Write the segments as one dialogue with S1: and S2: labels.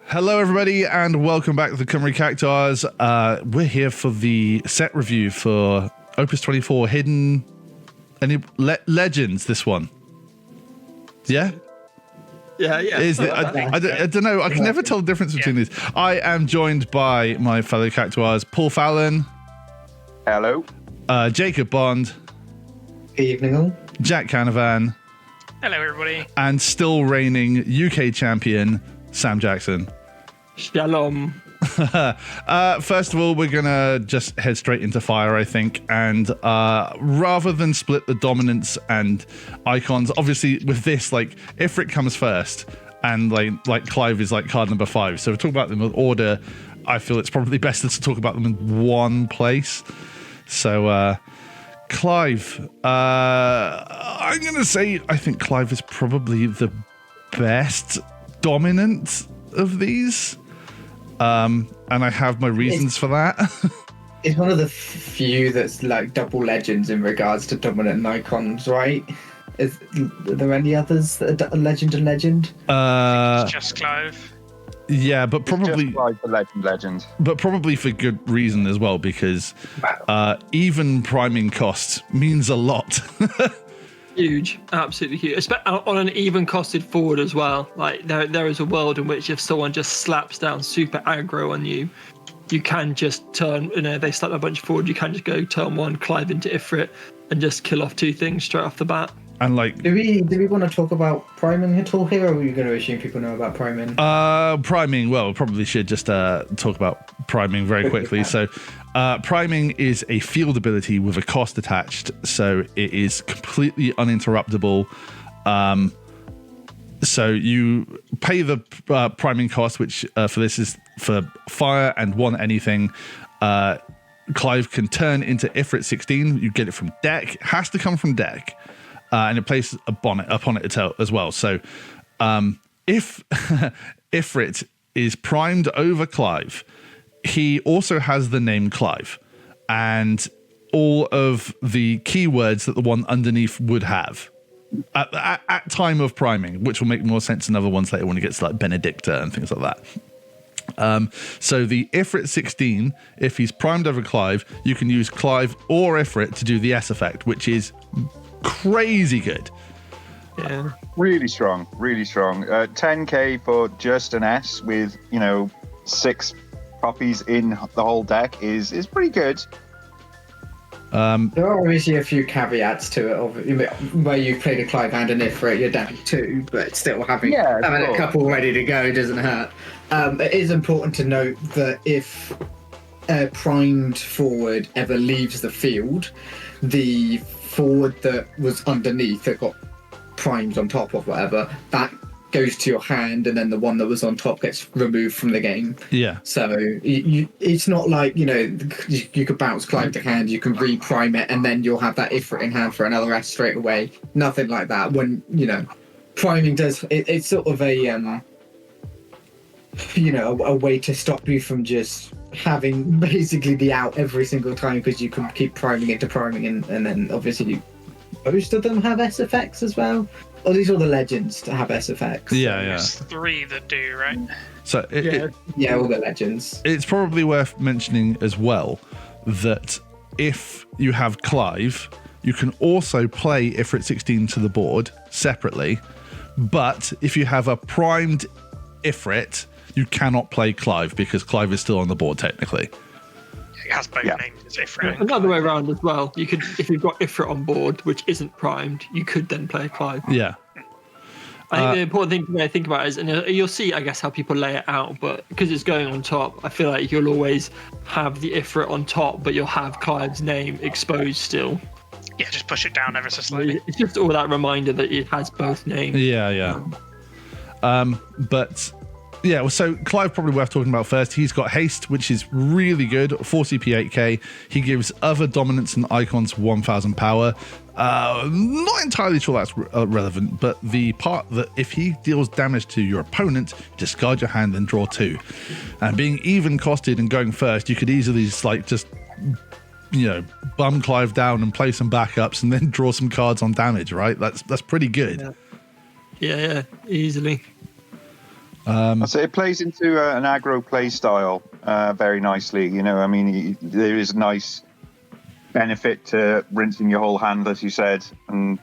S1: Hello, everybody, and welcome back to the Cymru Cactuars. We're here for the set review for Opus 24 Hidden Legends. This one, yeah. I don't know. I can never tell the difference between these. I am joined by my fellow Cactuars, Paul Fallon.
S2: Hello.
S1: Jacob Bond.
S3: Good evening, all.
S1: Jack Canavan.
S4: Hello, everybody.
S1: And still reigning UK champion, Sam Jackson.
S4: Shalom.
S1: First of all, we're gonna just head straight into fire, I think, and rather than split the dominance and icons, obviously with this, like Ifrit comes first, and like Clive is like card number 5. So to talk about them in order, I feel it's probably best to talk about them in one place. So Clive, I'm gonna say I think Clive is probably the best dominant of these. And I have my reasons for that.
S3: It's one of the few that's like double legends in regards to dominant and icons, right? Are there any others that are legend and legend?
S4: It's just Clive.
S1: Yeah, but probably
S2: Just like the legend.
S1: But probably for good reason as well, because even priming cost means a lot.
S4: Huge, absolutely huge. On an even costed forward as well. Like there is a world in which if someone just slaps down super aggro on you, you can just turn. They slap a bunch forward. You can just go turn 1, Clive into Ifrit, and just kill off 2 things straight off the bat.
S1: And like,
S3: do we want to talk about priming at all here, or are we going to assume people know about priming?
S1: Priming. Well, probably should just talk about priming very quickly. So, priming is a field ability with a cost attached, so it is completely uninterruptible. So you pay the priming cost, which for this is for fire and 1 anything. Clive can turn into Ifrit 16. You get it from deck. It has to come from deck. And it places a bonnet upon it as well. So if Ifrit is primed over Clive, he also has the name Clive and all of the keywords that the one underneath would have at time of priming, which will make more sense in other ones later when it gets to like Benedicta and things like that. So the Ifrit 16, if he's primed over Clive, you can use Clive or Ifrit to do the S effect, which is crazy good.
S4: Yeah,
S2: really strong. 10k for just an S with 6 copies in the whole deck is pretty good.
S3: There are obviously a few caveats to it, where you've played a Clive and an Ifrit, you're down to 2, but still having a couple ready to go doesn't hurt. It is important to note that if a primed forward ever leaves the field, the forward that was underneath that got primed on top of whatever, that goes to your hand, and then the one that was on top gets removed from the game.
S1: Yeah.
S3: So it's not like, you could bounce Clive to hand, you can re-prime it, and then you'll have that Ifrit in hand for another S straight away. Nothing like that. When, priming does, it's sort of a way to stop you from just having basically the out every single time, because you can keep priming into priming, and then obviously most of them have S effects as well. Or these are the legends to have S effects.
S1: Yeah.
S4: There's 3 that do, right?
S1: So
S3: all the legends.
S1: It's probably worth mentioning as well that if you have Clive, you can also play Ifrit 16 to the board separately. But if you have a primed Ifrit, you cannot play Clive because Clive is still on the board technically.
S4: It has both names as Ifrit.
S3: Another way around as well. You could, if you've got Ifrit on board, which isn't primed, you could then play Clive.
S1: Yeah.
S3: I think the important thing to think about is, and you'll see, I guess, how people lay it out, but because it's going on top, I feel like you'll always have the Ifrit on top, but you'll have Clive's name exposed still.
S4: Yeah, just push it down ever so slightly.
S3: It's just all that reminder that it has both names.
S1: Yeah. But yeah, well, so Clive probably worth talking about first. He's got haste, which is really good, 4 CP 8k. He gives other dominants and icons 1000 power. Not entirely sure that's relevant, but the part that if he deals damage to your opponent, discard your hand and draw 2. And being even costed and going first, you could easily just bum Clive down and play some backups and then draw some cards on damage, right? That's pretty good.
S3: Yeah, easily.
S2: So it plays into an aggro play style very nicely. You know, I mean, there is a nice benefit to rinsing your whole hand, as you said, and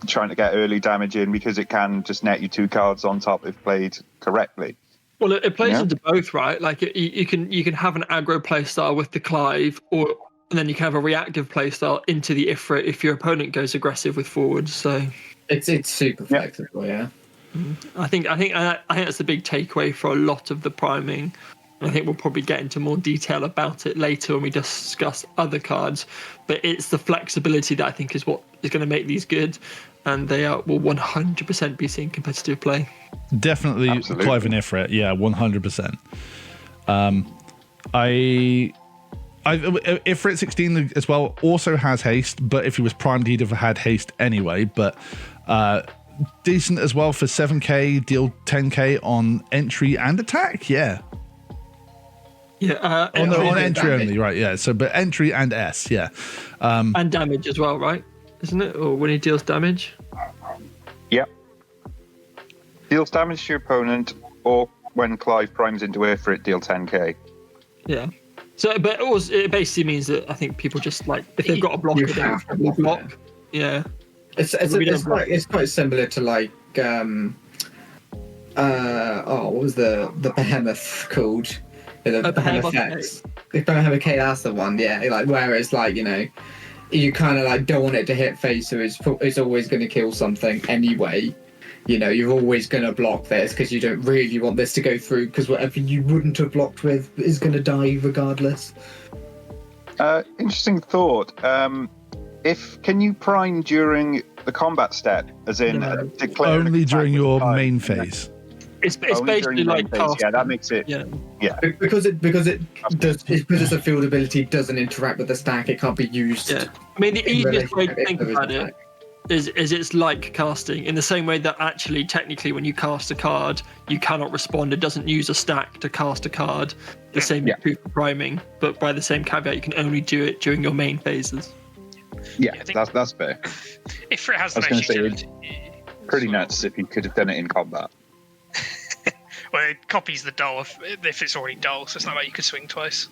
S2: trying to get early damage in because it can just net you 2 cards on top if played correctly.
S4: Well, it plays into both, right? Like you can have an aggro play style with the Clive, and then you can have a reactive play style into the Ifrit if your opponent goes aggressive with forwards. So
S3: it's super flexible, yeah.
S4: I think that's the big takeaway for a lot of the priming. And I think we'll probably get into more detail about it later when we discuss other cards. But it's the flexibility that I think is what is going to make these good, and they will 100% be seeing competitive play.
S1: Definitely,
S2: Absolutely.
S1: Clive and Ifrit, yeah, 100%. Ifrit 16 as well also has haste, but if he was primed, he'd have had haste anyway. But decent as well for 7k, deal 10k on entry and attack, yeah.
S4: Yeah,
S1: on entry
S3: damage.
S1: only, right? Yeah. So, but entry and S, yeah.
S4: And damage as well, right? Isn't it? Or when he deals damage?
S2: Yep. Deals damage to your opponent, or when Clive primes into Ifrit, deal 10k.
S4: Yeah. So, but also, it basically means that I think people just like if they've got a blocker, they
S3: have to
S4: will
S3: block
S4: block. Yeah.
S3: It's quite similar to like what was the behemoth called? The Behemoth X. The Behemoth K, that's the one, yeah. Like whereas like, you know, you kind of like don't want it to hit face, so it's always going to kill something anyway. You know, you're always going to block this because you don't really want this to go through, because whatever you wouldn't have blocked with is going to die regardless.
S2: Interesting thought. Can you prime during the combat step, as in declare
S1: Only during your main phase.
S4: It's basically like casting.
S2: Yeah, that makes it. Yeah.
S3: Because it's a field ability, doesn't interact with the stack. It can't be used.
S4: Yeah. I mean, the easiest way to think about it is it's like casting, in the same way that actually technically when you cast a card, you cannot respond. It doesn't use a stack to cast a card. The same is true for priming, but by the same caveat, you can only do it during your main phases.
S2: Yeah, that's fair.
S5: If it has the most utility,
S2: pretty nuts if you could have done it in combat.
S5: Well, it copies the dull if it's already dull, so it's not like you could swing twice.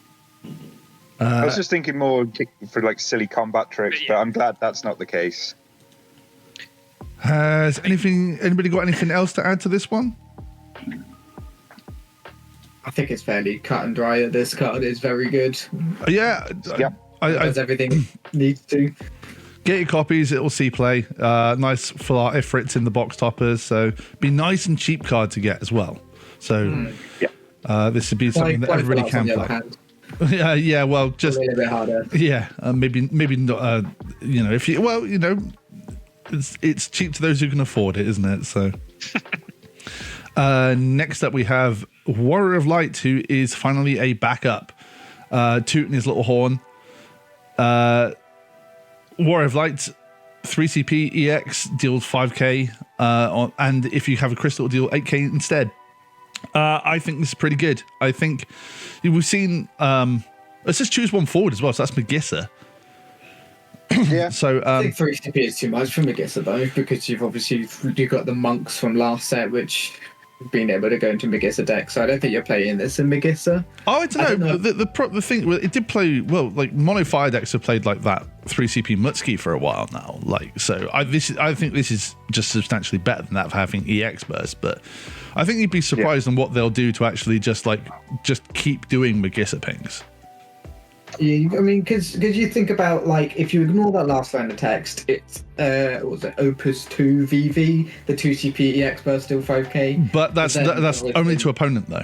S2: I was just thinking more for like silly combat tricks, but I'm glad that's not the case.
S1: Has anybody got anything else to add to this one?
S3: I think it's fairly cut and dry that this card is very good.
S1: Yeah.
S3: Does everything it needs to.
S1: Get your copies, it'll see play. Nice full art Ifrits in the box toppers, so be nice and cheap card to get as well. So this would be something that everybody can play. Yeah, well, just
S3: a bit harder.
S1: Yeah, maybe not. You know, if you it's cheap to those who can afford it, isn't it? So next up we have Warrior of Light, who is finally a backup, tooting his little horn. Warrior of Light, 3CP EX, deals 5k, and if you have a crystal, deal 8k instead. I think this is pretty good. I think we've seen. Let's just choose one forward as well. So that's Magissa.
S2: Yeah.
S1: So
S3: I think 3CP is too much for Magissa though, because you've got the monks from last set, which have been able to go into Magissa deck. So I don't think you're playing this in Magissa.
S1: Oh, I don't know. The thing, it did play well. Like mono fire decks have played like that 3CP Mutski for a while now. Like so, I think this is just substantially better than that of having EX burst. But I think you'd be surprised on what they'll do to actually just keep doing Magissa pings.
S3: Yeah, I mean, because you think about, like, if you ignore that last line of text, it's what was it, Opus 2 VV, the 2CP EX burst still 5k.
S1: But that's only to opponent though.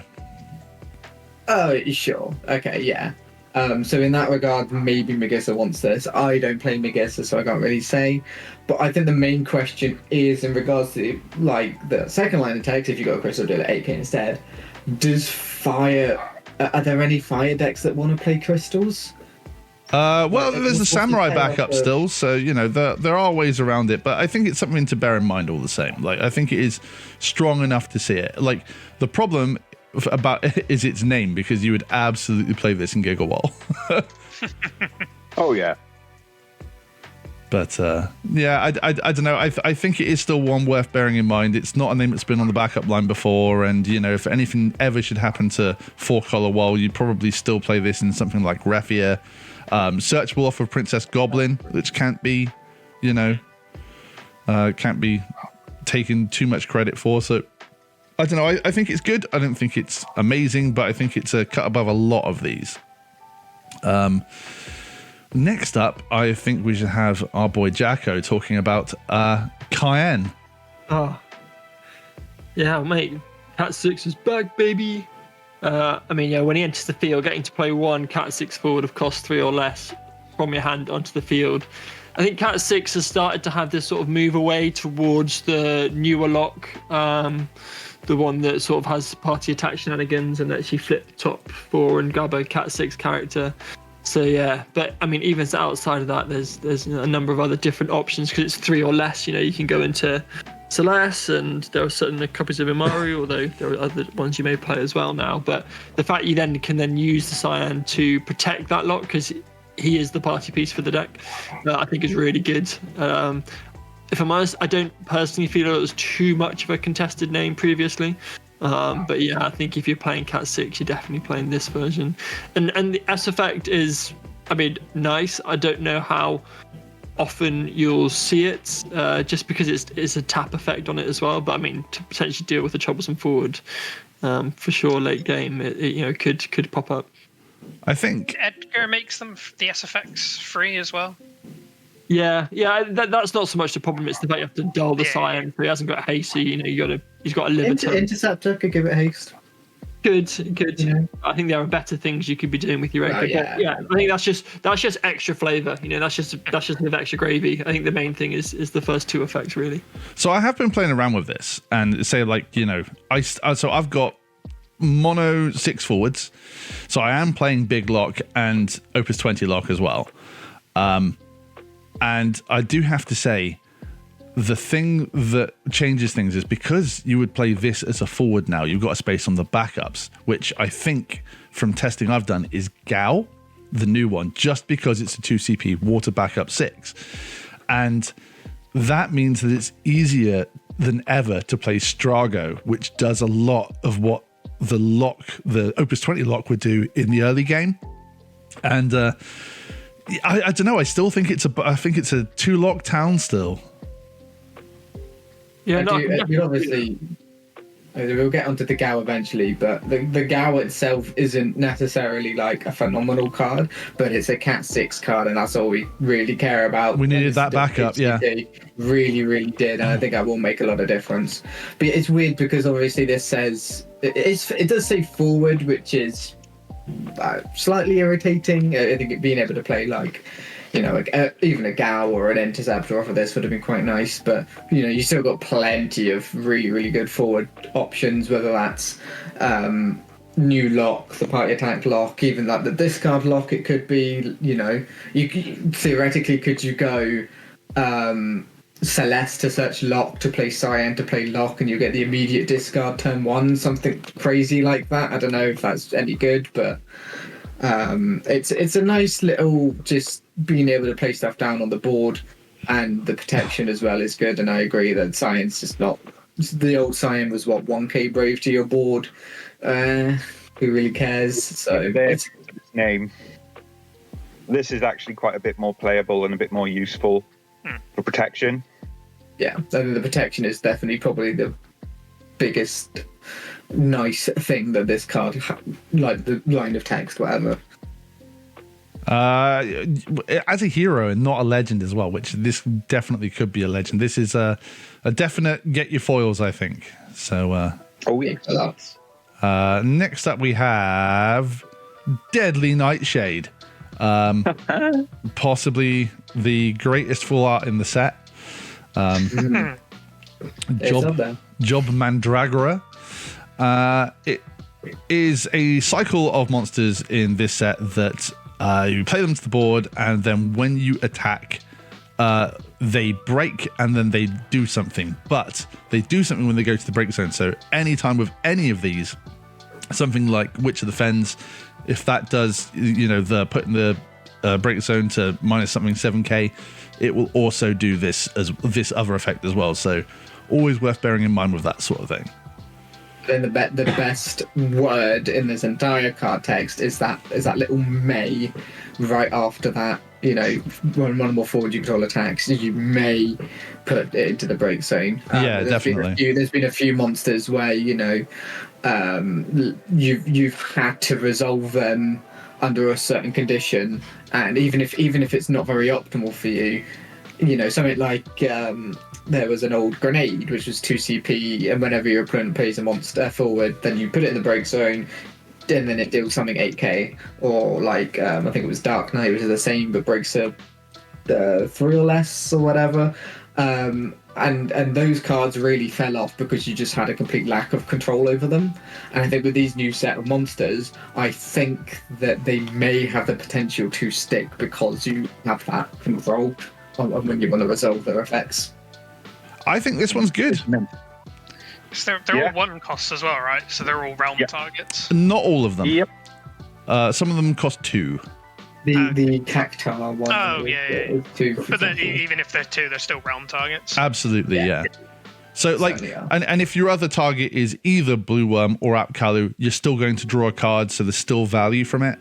S3: Oh, sure. Okay, yeah. So in that regard, maybe Magissa wants this. I don't play Magissa, so I can't really say. But I think the main question is in regards to, like, the second line of text, if you got a crystal, do it at 8k instead. Does fire... Are there any fire decks that want to play crystals?
S1: Well, there's a samurai backup still, so you know there are ways around it. But I think it's something to bear in mind all the same. Like I think it is strong enough to see it. Like the problem about it is its name, because you would absolutely play this in Giga Wall.
S2: Oh yeah.
S1: But yeah, I don't know. I think it is still one worth bearing in mind. It's not a name that's been on the backup line before, and if anything ever should happen to Four Color Wall, you'd probably still play this in something like Raffia. Searchable off of Princess Goblin, which can't be taken too much credit for. So I don't know. I think it's good. I don't think it's amazing, but I think it's a cut above a lot of these. Next up, I think we should have our boy Jacko talking about Cayenne.
S4: Oh, yeah, mate. Cat 6 is back, baby. When he enters the field, getting to play one Cat 6 forward of cost 3 or less from your hand onto the field. I think Cat 6 has started to have this sort of move away towards the newer lock, the one that sort of has party attack shenanigans and lets you flip top 4 and grab a Cat 6 character. So yeah, but even outside of that, there's a number of other different options because it's 3 or less. You can go into Celeste, and there are certain copies of Imaru, although there are other ones you may play as well now. But the fact you then can use the Cyan to protect that lock because he is the party piece for the deck, I think is really good. If I'm honest, I don't personally feel it was too much of a contested name previously. But yeah, I think if you're playing Cat 6, you're definitely playing this version. And the S effect is, nice. I don't know how often you'll see it, just because it's a tap effect on it as well. But to potentially deal with a troublesome forward, for sure, late game, it could pop up.
S1: I think
S5: Edgar makes the S effects free as well.
S4: Yeah, that's not so much the problem. It's the fact you have to dull the Cyan. So he hasn't got haste. So he's got a limiter.
S3: Interceptor could give it haste.
S4: Good. I think there are better things you could be doing with your Edgar. Yeah, I think that's just extra flavour. That's just a bit of extra gravy. I think the main thing is the first 2 effects really.
S1: so. I have been playing around with this, and say I've got mono 6 forwards, so I am playing Big Lock and Opus 20 Lock as well. And I do have to say, the thing that changes things is because you would play this as a forward now, you've got a space on the backups, which I think from testing I've done is Gao, the new one, just because it's a 2 CP water backup 6. And that means that it's easier than ever to play Strago, which does a lot of what the Opus 20 lock would do in the early game. And I don't know. I still think it's a 2-lock town still.
S3: Yeah, you obviously. We'll get onto the Gao eventually, but the Gao itself isn't necessarily like a phenomenal card, but it's a Cat 6 card, and that's all we really care about.
S1: We needed that backup, yeah.
S3: Really, really did, and I think that will make a lot of difference. But it's weird because obviously this says it does say forward, which is slightly irritating. I think being able to play even a Gao or an Interceptor off of this would have been quite nice, but you still got plenty of really, really good forward options, whether that's new lock, the party attack lock, even like the discard lock. It could be, theoretically, could you go Celeste to search lock to play Cyan to play lock, and you get the immediate discard turn 1, something crazy like that. I don't know if that's any good, but it's a nice little, just being able to play stuff down on the board, and the protection as well is good. And I agree that Cyan's just not, the old Cyan was 1k brave to your board. Who really cares? So
S2: it's name. This is actually quite a bit more playable and a bit more useful for protection.
S3: Yeah, I think the protection is definitely probably the biggest nice thing that this card, like the line of text, whatever.
S1: As a hero and not a legend as well, which this definitely could be a legend. This is a definite get your foils, I think. So, next up we have Deadly Nightshade. Possibly the greatest full art in the set. Job Mandragora. It is a cycle of monsters in this set that you play them to the board, and then when you attack, they break and then they do something. But they do something when they go to the break zone. So anytime with any of these, something like Witch of the Fens, if that does, the putting the break zone to minus something 7k, it will also do this other effect as well. So always worth bearing in mind with that sort of thing.
S3: Then the best word in this entire card text is that little may right after that. You know, when one more forward you control attacks, you may put it into the break zone.
S1: Yeah, definitely.
S3: There's been a few monsters where, you know, you've had to resolve them under a certain condition, and even if it's not very optimal for you, you know, something like there was an old grenade which was 2 CP, and whenever your opponent plays a monster forward, then you put it in the break zone, and then it deals something 8k. Or like I think it was Dark Knight, which is the same but breaks a 3 or less or whatever. And those cards really fell off because you just had a complete lack of control over them. And I think with these new set of monsters, I think that they may have the potential to stick because you have that control on when you want to resolve their effects.
S1: I think this one's good.
S5: So they're all 1 costs as well, right? So they're all realm targets.
S1: Not all of them.
S2: Yep.
S1: Some of them cost 2.
S3: The Cactuar one.
S5: Oh, yeah.
S3: 2.
S5: But then, even if they're 2, they're still realm targets.
S1: Absolutely, yeah. So, like,
S3: Certainly are.
S1: and if your other target is either Blue Worm or Apkalu, you're still going to draw a card, so there's still value from it.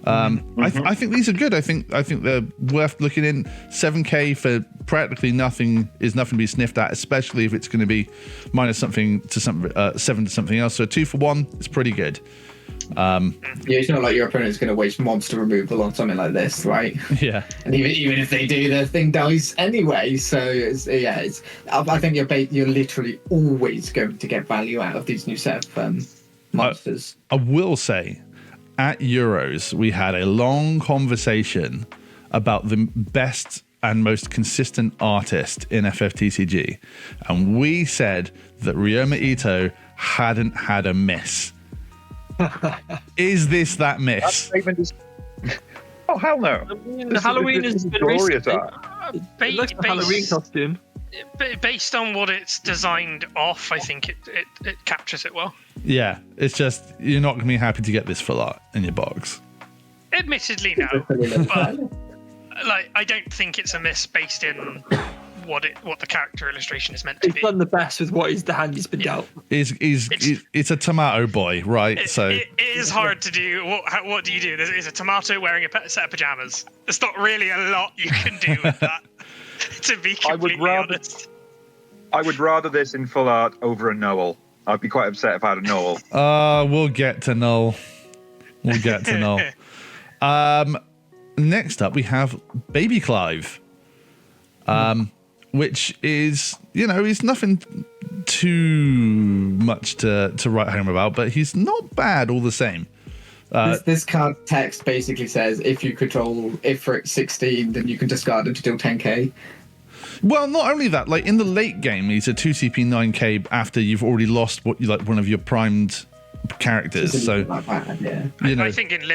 S1: I think these are good. I think they're worth looking in. 7k for practically nothing is nothing to be sniffed at, especially if it's going to be minus something to something 7 to something else. So 2 for 1 is pretty good.
S3: Yeah, it's not like your opponent's going to waste monster removal on something like this, right?
S1: Yeah.
S3: And even if they do, the thing dies anyway. So I think you're literally always going to get value out of these new set of monsters.
S1: I will say, at Euros, we had a long conversation about the best and most consistent artist in FFTCG, and we said that Ryoma Ito hadn't had a miss. Is this that miss?
S2: Oh, hell no.
S4: I mean, Halloween has been
S2: glorious
S4: recently.
S2: art.
S4: It looks like a Halloween costume.
S5: Based on what it's designed off, I think it captures it well.
S1: Yeah, it's just you're not going to be happy to get this full art in your box.
S5: Admittedly, no. But like, I don't think it's a miss based in what the character illustration is meant to
S4: He's
S5: be.
S4: done the best with what the hand he's been dealt.
S1: It's a tomato boy, right?
S5: It is hard to do. What do you do? There's a tomato wearing a set of pajamas. There's not really a lot you can do with that, to be completely honest.
S2: I would rather this in full art over a Noel. I'd be quite upset if I had a Noel.
S1: We'll get to Null. Next up, we have Baby Clive, which is, he's nothing too much to write home about, but he's not bad all the same.
S3: This card text basically says if you control Ifrit 16, then you can discard him to deal 10k.
S1: Well, not only that, like in the late game, he's a 2 CP 9k after you've already lost one of your primed characters. So
S3: like that, yeah.
S5: I think in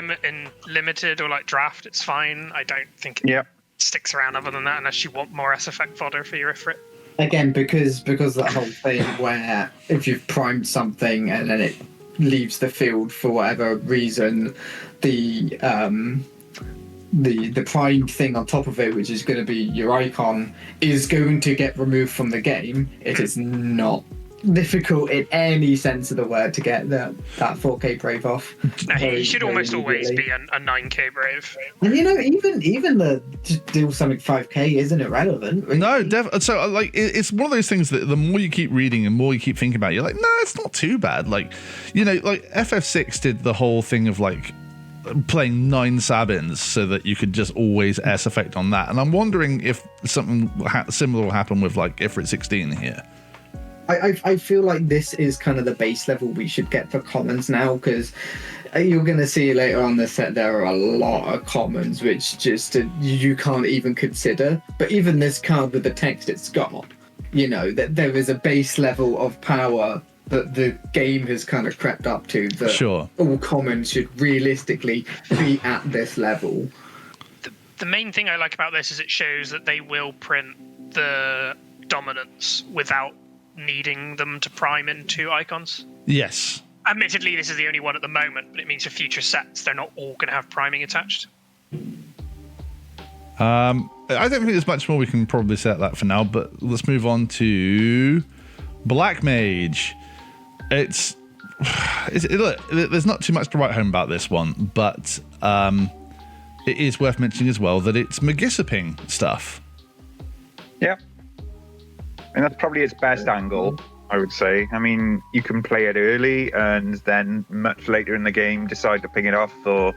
S5: limited or like draft, it's fine. I don't think it sticks around other than that, unless you want more S effect fodder for your Ifrit.
S3: Again, because that whole thing where if you've primed something and then it leaves the field for whatever reason, the primed thing on top of it, which is going to be your icon, is going to get removed from the game. It is not difficult in any sense of the word to get that 4k brave off.
S5: No, he should almost always be a 9k brave.
S3: And even the deal something 5k isn't irrelevant. Really.
S1: No, so like it's one of those things that the more you keep reading and more you keep thinking about it, you're like, no, it's not too bad. Like, like FF6 did the whole thing of like playing 9 Sabins so that you could just always S effect on that. And I'm wondering if something similar will happen with like Ifrit 16 here.
S3: I feel like this is kind of the base level we should get for commons now, because you're going to see later on the set there are a lot of commons which just you can't even consider. But even this card with the text it's got, that there is a base level of power that the game has kind of crept up to, that
S1: sure,
S3: all commons should realistically be at this level.
S5: The main thing I like about this is it shows that they will print the dominance without needing them to prime into icons.
S1: Yes.
S5: Admittedly, this is the only one at the moment, but it means for future sets, they're not all going to have priming attached.
S1: I don't think there's much more we can probably say at that for now, but let's move on to Black Mage. Look, there's not too much to write home about this one, but it is worth mentioning as well that it's Magissipping stuff.
S2: Yeah. And that's probably its best angle, I would say. I mean, you can play it early and then much later in the game decide to ping it off for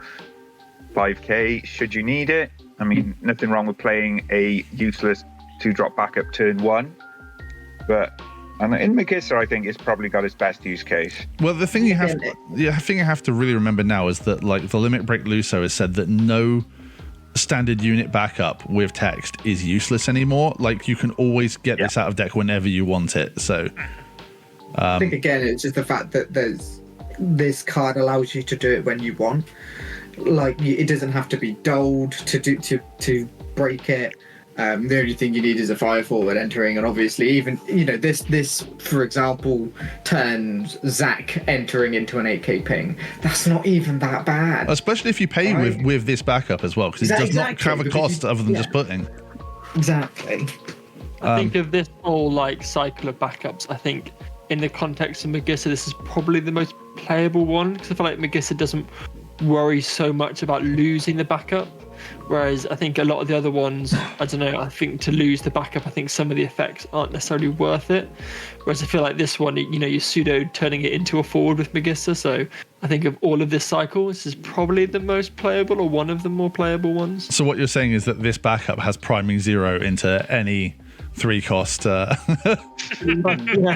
S2: 5k should you need it. I mean, nothing wrong with playing a useless 2-drop backup turn 1. But in Magissa, I think it's probably got its best use case.
S1: Well, the thing you have to really remember now is that, like, the Limit Break Luso has said that no standard unit backup with text is useless anymore. Like, you can always get this out of deck whenever you want it. So
S3: I think again, it's just the fact that this card allows you to do it when you want. Like, it doesn't have to be doled to break it. The only thing you need is a fire forward entering, and obviously even this for example turns Zach entering into an 8k ping. That's not even that bad,
S1: especially if you pay with this backup as well, because it does not have a cost other than just putting.
S3: Exactly.
S4: I think of this whole like cycle of backups, I think in the context of Magissa, this is probably the most playable one, because I feel like Magissa doesn't worry so much about losing the backup, whereas I think a lot of the other ones, I don't know, I think to lose the backup, I think some of the effects aren't necessarily worth it, whereas I feel like this one, you're pseudo turning it into a forward with Magissa. So I think of all of this cycle, this is probably the most playable, or one of the more playable ones.
S1: So what you're saying is that this backup has priming 0 into any 3-cost
S4: Yeah,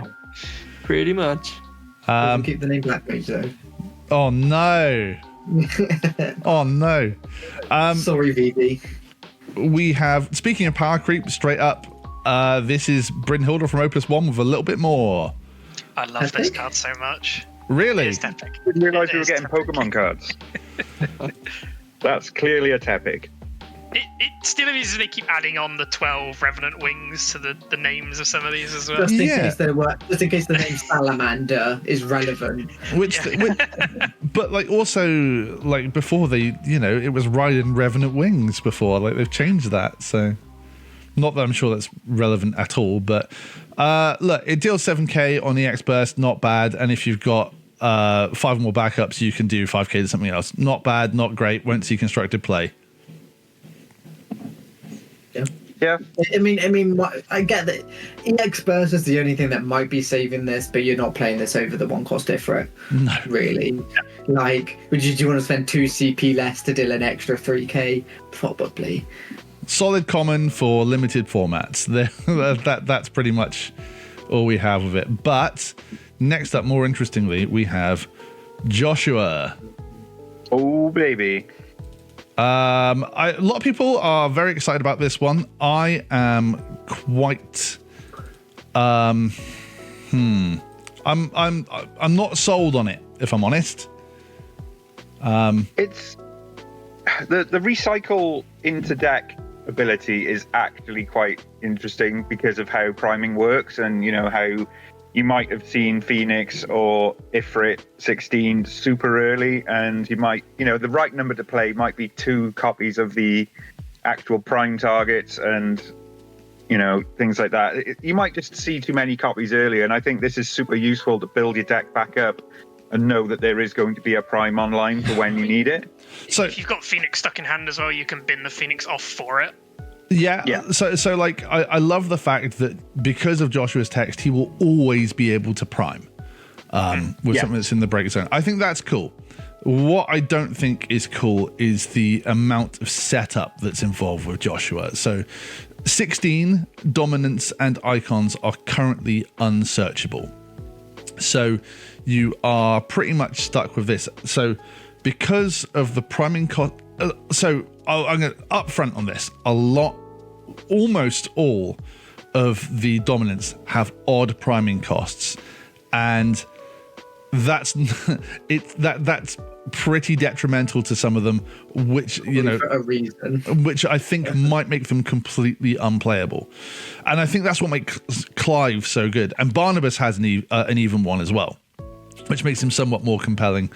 S4: pretty much.
S3: Keep the name Black Mage though.
S1: Oh no. Oh no.
S3: Sorry, VB.
S1: We have, speaking of power creep, straight up, this is Brynhilda from Opus 1 with a little bit more.
S5: I love this card so much.
S1: Really?
S5: It's epic.
S2: I didn't realise we were getting Pokemon cards. That's clearly a Tepic.
S5: It still amuses me they keep adding on the 12 Revenant Wings to the names of some of these as well.
S3: Just in case the name Salamander is relevant.
S1: But like also like before they, it was riding Revenant Wings before. Like they've changed that, so not that I'm sure that's relevant at all. But look, it deals 7k on EX Burst, not bad. And if you've got 5 more backups, you can do 5k to something else. Not bad, not great. Won't see constructed play.
S2: Yeah.
S3: I mean, I get that EX Burst is the only thing that might be saving this, but you're not playing this over the 1-cost different.
S1: No.
S3: Really. Yeah. Like, do you want to spend 2 CP less to deal an extra 3k? Probably.
S1: Solid common for limited formats. That's pretty much all we have of it. But next up, more interestingly, we have Joshua.
S2: Oh, baby.
S1: A lot of people are very excited about this one. I am quite I'm not sold on it, if I'm honest.
S2: It's the recycle into deck ability is actually quite interesting because of how priming works, and how you might have seen Phoenix or Ifrit 16 super early, and you might, the right number to play might be 2 copies of the actual prime targets and, things like that. You might just see too many copies early, and I think this is super useful to build your deck back up and know that there is going to be a prime online for when you need it.
S5: So if you've got Phoenix stuck in hand as well, you can bin the Phoenix off for it.
S1: Yeah. So like, I love the fact that because of Joshua's text, he will always be able to prime with something that's in the break zone. I think that's cool. What I don't think is cool is the amount of setup that's involved with Joshua. So 16 dominance and icons are currently unsearchable. So you are pretty much stuck with this. So because of the priming cost, I'm going to upfront on this. Almost all of the dominants have odd priming costs, and that's that's pretty detrimental to some of them, which
S3: for a reason,
S1: which I think might make them completely unplayable. And I think that's what makes Clive so good. And Barnabas has an even one as well, which makes him somewhat more compelling.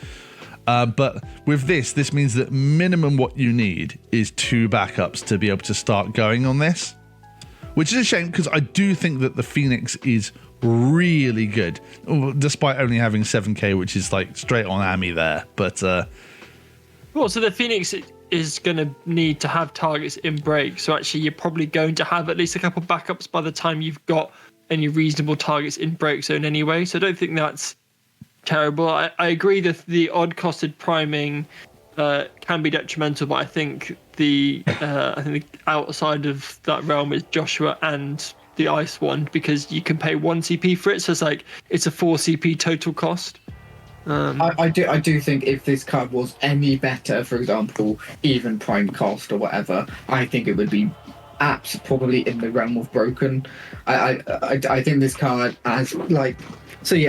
S1: But with this means that minimum what you need is 2 backups to be able to start going on this, which is a shame because I do think that the Phoenix is really good, despite only having 7k, which is like straight on Ami there. But
S4: well, so the Phoenix is going to need to have targets in break. So actually, you're probably going to have at least a couple backups by the time you've got any reasonable targets in break zone anyway. So I don't think that's terrible. I agree that the odd costed priming can be detrimental, but I think the outside of that realm is Joshua and the Ice one, because you can pay 1 CP for it, so it's a 4 CP total cost.
S3: I do think if this card was any better, for example, even prime cost or whatever, I think it would be probably in the realm of broken. I think this card has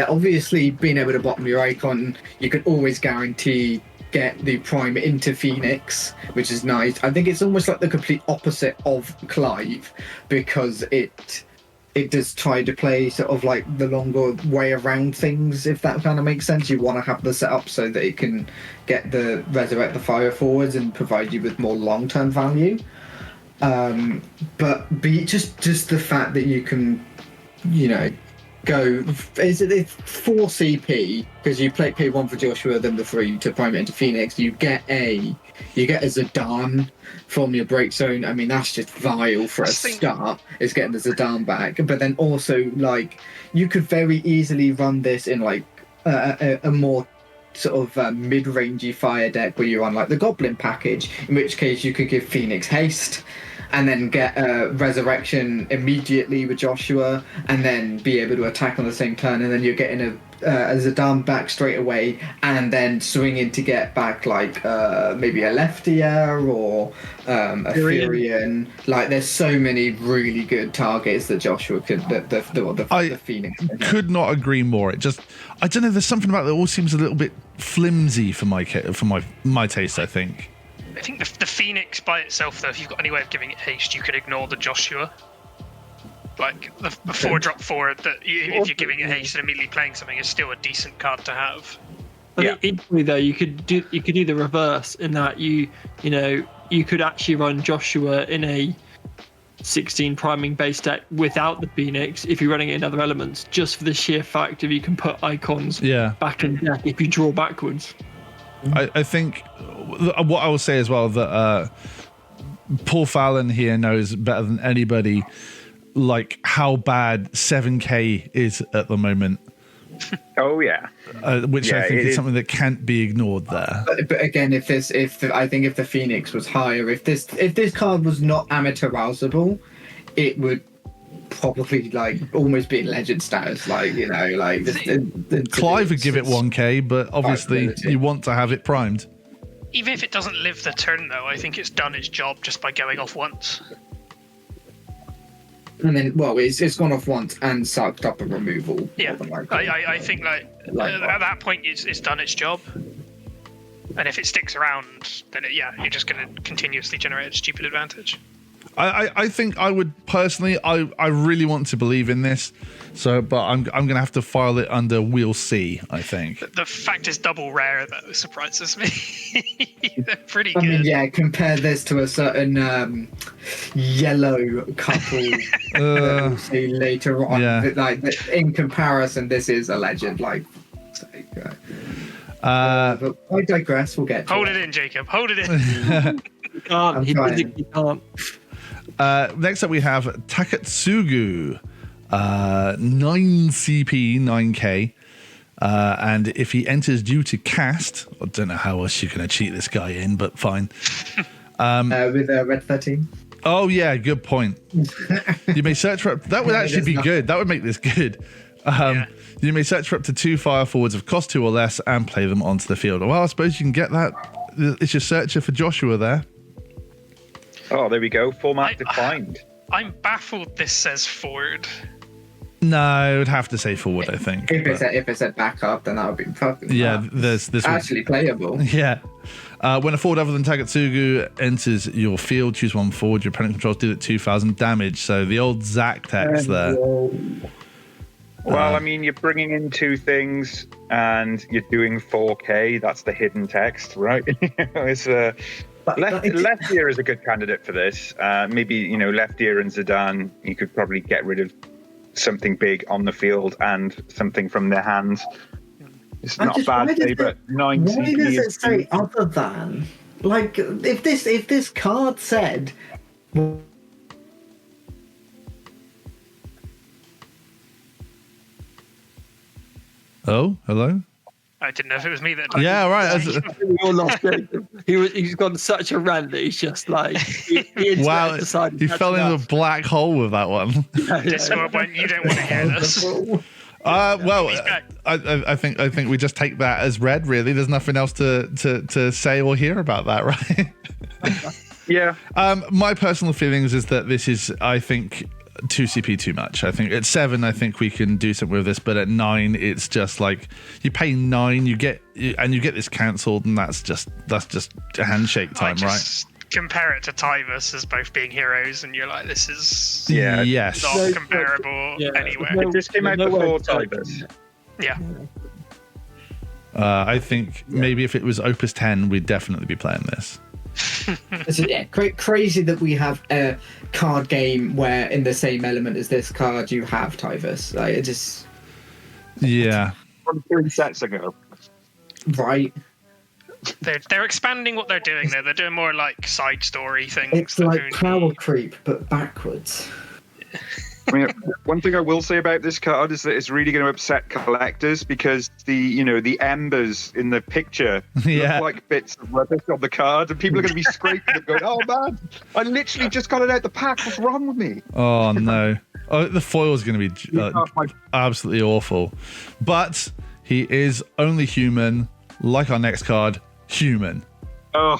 S3: obviously being able to bottom your icon, you can always guarantee get the prime into Phoenix, which is nice. I think it's almost like the complete opposite of Clive, because it does try to play sort of like the longer way around things, if that kind of makes sense. You want to have the setup so that it can get the resurrect the fire forwards and provide you with more long-term value. But just the fact that you can, go, is it 4 CP, because you pay 1 for Joshua, then the 3 to prime it into Phoenix. You get a Zidane from your break zone. I mean, that's just vile for a start, is getting the Zidane back. But then also, you could very easily run this in a more sort of mid-rangey fire deck where you run the Goblin package, in which case you could give Phoenix haste and then get a resurrection immediately with Joshua, and then be able to attack on the same turn, and then you're getting a Zidane back straight away, and then swing in to get back maybe a Leftia or a Furion. There's so many really good targets that Joshua could, the Phoenix.
S1: Could not agree more. It just, I don't know, there's something about it that all seems a little bit flimsy for my taste, I think.
S5: I think the Phoenix by itself, though, if you've got any way of giving it haste, you could ignore the Joshua. The 4-drop 4 that if you're giving it haste and immediately playing something is still a decent card to have.
S4: Equally though, you could do the reverse, in that you could actually run Joshua in a 16 priming base deck without the Phoenix if you're running it in other elements, just for the sheer fact of you can put icons back in deck if you draw backwards.
S1: I think what I will say as well, that Paul Fallon here knows better than anybody how bad 7k is at the moment.
S2: Oh yeah,
S1: which I think is something that can't be ignored there.
S3: But again, I think if the Phoenix was higher, if this card was not amateur rousable, it would probably almost be in legend status.
S1: Clive would give it 1k, but obviously you want to have it primed.
S5: Even if it doesn't live the turn, though, I think it's done its job just by going off once.
S3: And then, it's gone off once and sucked up a removal.
S5: Yeah, I think at that point it's done its job. And if it sticks around, then you're just going to continuously generate a stupid advantage.
S1: I think I would personally, I really want to believe in this, but I'm going to have to file it under we'll see, I think.
S5: The fact is double rare, though, surprises me. They're pretty good.
S3: I mean, compare this to a certain yellow couple that we'll see later on. Yeah. In comparison, this is a legend. But I digress. We'll get to
S5: Hold it in, Jacob. Hold it in.
S4: He can't. He physically can't.
S1: Next up we have Takatsugu, 9 CP, 9k, and if he enters due to cast, I don't know how else you're going to cheat this guy in, but fine.
S3: With red 13.
S1: Oh yeah, good point. You may search for that would actually be good. That would make this good. You may search for up to 2 fire forwards of cost 2 or less and play them onto the field. Well, I suppose you can get that. It's your searcher for Joshua there.
S2: Oh, there we go. Format defined.
S5: I'm baffled this says forward.
S1: No, I would have to say forward, I think.
S3: If it's a backup, then that would be fucking
S1: there's
S3: actually playable.
S1: Yeah. When a forward other than Takatsugu enters your field, choose 1 forward. Your opponent controls deal at 2,000 damage. So the old Zac text there.
S2: Well, I mean, you're bringing in two things, and you're doing 4K. That's the hidden text, right? It's Left Ear is a good candidate for this. Maybe Left Ear and Zidane. You could probably get rid of something big on the field and something from their hands. It's not bad, but 9 CP.
S3: Why does it say other than? Like, if this card said.
S1: Oh, hello.
S5: I didn't know if it was me that.
S1: Yeah, right.
S4: He's gone such a rant that he's just like.
S1: Wow, he fell into a black hole with that one.
S5: Discord went, you don't want to hear this.
S1: Well, I think we just take that as read. Really, there's nothing else to say or hear about that, right?
S2: Yeah.
S1: My personal feelings is that this is, I think, 2CP too much. I think at 7, I think we can do something with this, but at 9, it's just like you pay 9, you get this cancelled, and that's just a handshake time, right?
S5: Compare it to Tyvus as both being heroes, and you're like, this is
S1: yes,
S5: not comparable anywhere.
S2: It just came out before Tyvus.
S5: Yeah.
S1: I think maybe if it was Opus 10, we'd definitely be playing this.
S3: Yeah, crazy that we have a card game where in the same element as this card you have Tyvus. Like, it just...
S2: Yeah. From 3 sets ago.
S3: Right.
S5: They're expanding what they're doing there. They're doing more like side story things.
S3: It's like power creep, but backwards.
S2: I mean, one thing I will say about this card is that it's really going to upset collectors because the embers in the picture look like bits of rubbish on the card, and people are going to be scraping it, going, "Oh man, I literally just got it out the pack. What's wrong with me?"
S1: Oh no! Oh, the foil is going to be absolutely awful. But he is only human, like our next card, human.
S2: Oh,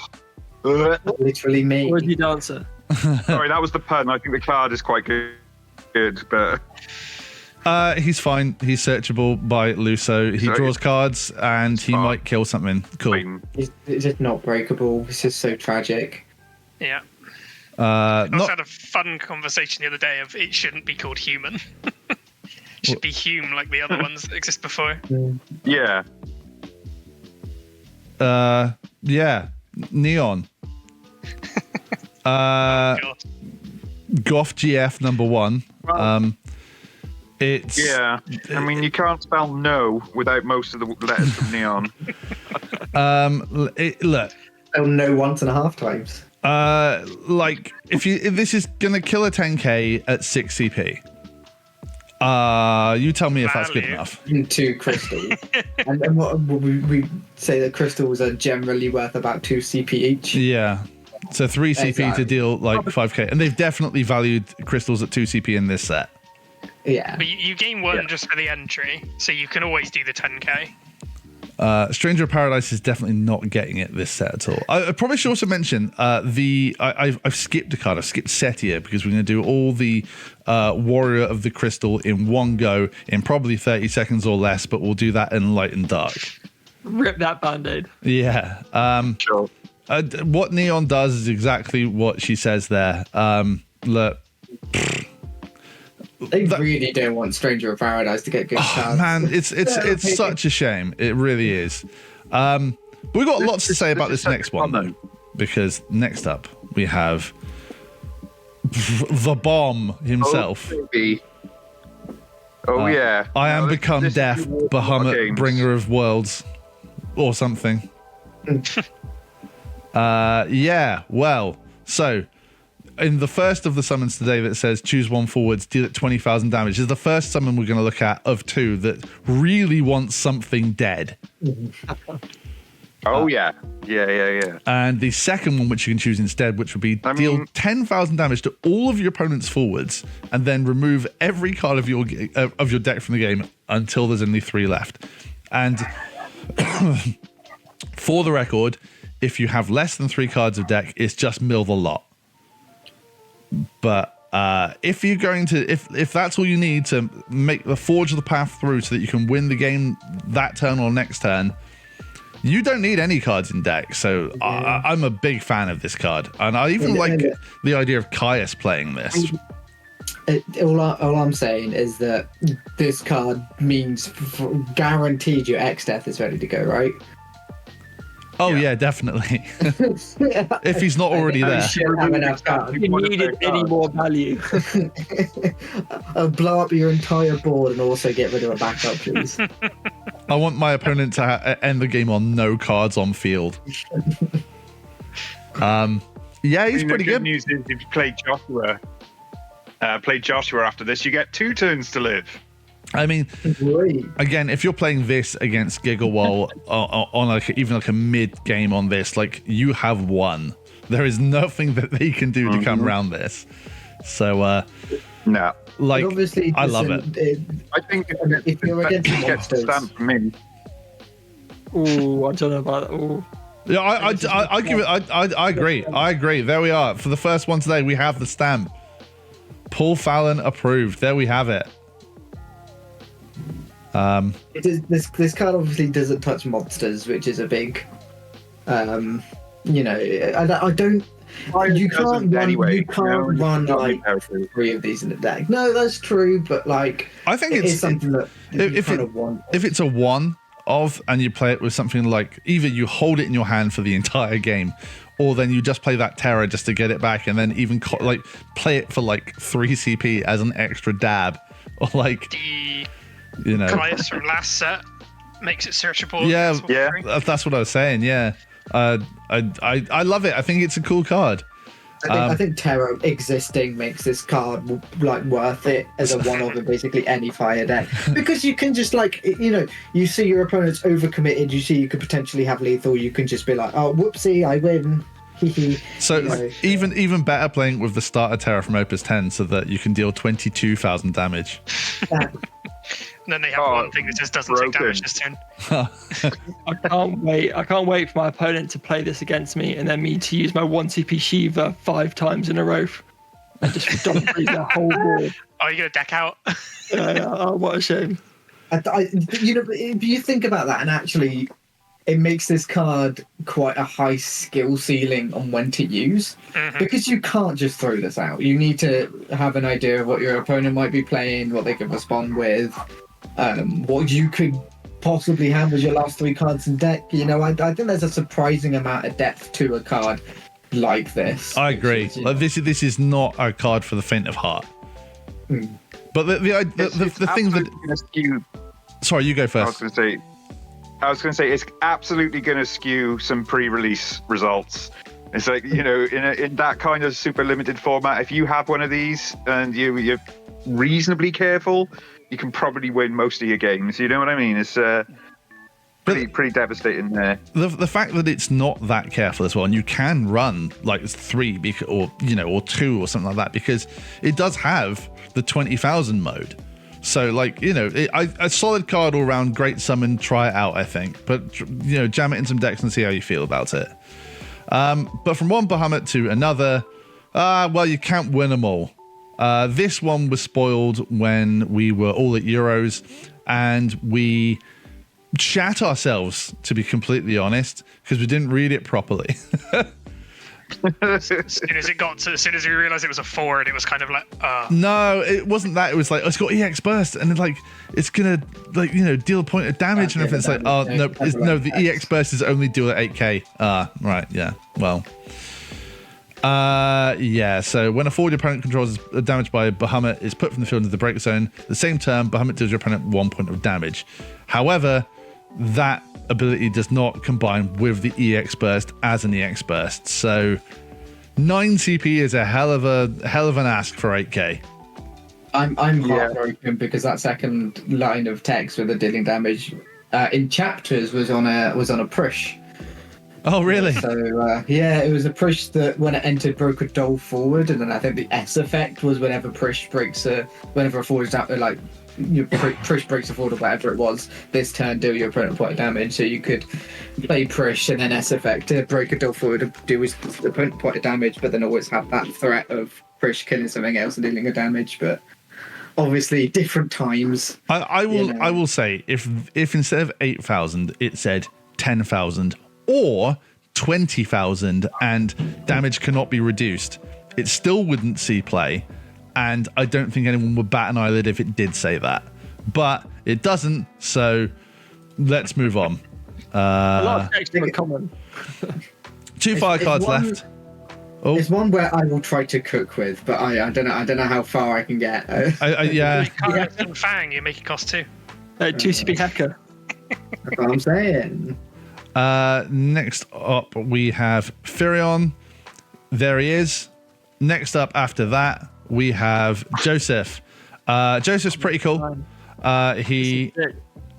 S3: literally me.
S4: Where'd you dancer?
S2: Sorry, that was the pun. I think the card is quite good. But
S1: he's fine. He's searchable by Luso. He draws cards and he might kill something. Cool.
S3: It's just not breakable. This is so tragic.
S5: Yeah. I also had a fun conversation the other day of it shouldn't be called human. It should be Hume like the other ones that exist before.
S2: Yeah.
S1: Yeah. Neon. Goth GF number 1. It's
S2: I mean, you can't spell no without most of the letters from Neon.
S1: Look.
S3: Oh, no 1.5 times.
S1: Like if this is gonna kill a 10k at 6 CP. You tell me if that's good enough.
S3: 2 crystals. and what we say that crystals are generally worth about 2 CP each.
S1: Yeah. So 3 CP to deal like 5k, and they've definitely valued crystals at 2 CP in this set.
S3: Yeah.
S5: But you gain 1 just for the entry, so you can always do the 10k.
S1: Stranger of Paradise is definitely not getting it this set at all. I probably should also mention I've skipped a card. I've skipped Setia because we're going to do all the Warrior of the Crystal in one go in probably 30 seconds or less, but we'll do that in light and dark.
S4: Rip that band-aid.
S1: Yeah.
S2: Sure.
S1: What Neon does is exactly what she says there. Look.
S3: They really don't want Stranger of Paradise to get good cards.
S1: Man, it's such a shame. It really is. But we've got lots to say about this next one, though, because next up we have the bomb himself.
S2: Oh yeah.
S1: I am become death, Bahamut, bringer of worlds, or something. Yeah, well, so in the first of the summons today that says choose 1 forwards, deal at 20,000 damage, is the first summon we're going to look at of 2 that really wants something dead.
S2: Oh, yeah. Yeah.
S1: And the second one, which you can choose instead, which would be deal 10,000 damage to all of your opponent's forwards, and then remove every card of your deck from the game until there's only 3 left. And for the record, if you have less than 3 cards of deck, it's just mill the lot. But if you're going to, if that's all you need to make the forge the path through so that you can win the game that turn or next turn, you don't need any cards in deck. So I'm a big fan of this card, and I even like the idea of Caius playing this.
S3: all I'm saying is that this card means guaranteed your X Death is ready to go, right?
S1: Oh yeah, definitely. If he's not already there,
S4: you needed any more value.
S3: I'll blow up your entire board and also get rid of a backup, please.
S1: I want my opponent to end the game on no cards on field. Yeah, he's pretty good.
S2: The news is if you play Joshua after this, you get 2 turns to live.
S1: I mean, again, if you're playing this against Gigawall on even a mid game on this, like, you have won. There is nothing that they can do to come around this. So,
S2: no,
S1: like, obviously, I love it.
S2: I think
S3: if you're against monsters,
S2: stamp from me.
S4: Oh, I don't know about that. Ooh.
S1: Yeah, I give it. I agree. I agree. There we are. For the first one today, we have the stamp. Paul Fallon approved. There we have it.
S3: This card obviously doesn't touch monsters, which is a big, I don't. You can't run like 3 of these in the deck. No, that's true, but like,
S1: I think
S3: it's something that you kind of want.
S1: If it's a one of, and you play it with something like, either you hold it in your hand for the entire game, or then you just play that terror just to get it back, and then even like play it for like 3 CP as an extra dab, or like. You know,
S5: Caius from last set makes it searchable.
S1: Yeah, that's what I was saying. Yeah, I love it. I think it's a cool card.
S3: I think Terror existing makes this card like worth it as a one-off in basically any fire deck, because you can just like, you see your opponent's overcommitted. You see you could potentially have lethal. You can just be like, oh, whoopsie, I win.
S1: So even better playing with the starter Terror from Opus 10, so that you can deal 22,000 damage.
S5: And then they have one thing that just doesn't take damage this turn.
S4: I can't wait for my opponent to play this against me, and then me to use my 1 CP Shiva 5 times in a row and just dominate their whole board.
S5: Oh, you're gonna deck out?
S4: Oh, what a shame.
S3: If you think about that, and actually, it makes this card quite a high skill ceiling on when to use, because you can't just throw this out. You need to have an idea of what your opponent might be playing, what they can respond with, what you could possibly have as your last 3 cards in deck. I think there's a surprising amount of depth to a card like this.
S1: I agree. Like, this is not a card for the faint of heart. But the thing that... Sorry, you go first.
S2: I was going to say it's absolutely going to skew some pre-release results. It's like, in that kind of super limited format, if you have one of these and you're reasonably careful, you can probably win most of your games. You know what I mean? It's pretty devastating there.
S1: The fact that it's not that careful as well, and you can run like 3 or 2 or something like that, because it does have the 20,000 mode. So, like, a solid card all around, great summon, try it out, I think. But, jam it in some decks and see how you feel about it. But from one Bahamut to another, well, you can't win them all. This one was spoiled when we were all at Euros, and we shat ourselves, to be completely honest, because we didn't read it properly.
S5: As soon as we realized it was a 4, and it was kind of like,
S1: No, it wasn't that. It was like, it's got EX burst, and it's gonna deal a point of damage, and everything. It's like, oh no, the EX burst is only deal at 8k. Right, yeah, well, yeah. So when a forward your opponent controls is damaged by a Bahamut, is put from the field into the break zone. The same turn, Bahamut deals your opponent 1 point of damage. However, that ability does not combine with the EX burst as an EX burst. So 9 CP is a hell of an ask for 8k.
S3: I'm heartbroken because that second line of text with the dealing damage in chapters was on a push.
S1: Oh really?
S3: So it was a push that when it entered broke a doll forward, and then I think the S effect was whenever push breaks whenever a forward is out, like your push breaks a forward or whatever it was, this turn deal your opponent point of damage. So you could play push and then S effect to break a doll forward and do his opponent point of damage, but then always have that threat of push killing something else and dealing a damage. But obviously different times.
S1: I will say if instead of 8,000 it said 10,000 or 20,000 and damage cannot be reduced, it still wouldn't see play. and I don't think anyone would bat an eyelid if it did say that. But it doesn't, so let's move on.
S4: A lot of text in common.
S1: 2 fire cards left. Oh.
S3: It's one where I will try to cook with, but I don't know how far I can get.
S1: Yeah.
S5: Fang, you make it cost 2.
S4: 2CP hacker.
S3: That's what I'm saying.
S1: Next up, we have Firion. There he is. Next up after that, we have Joseph. Joseph's pretty cool. He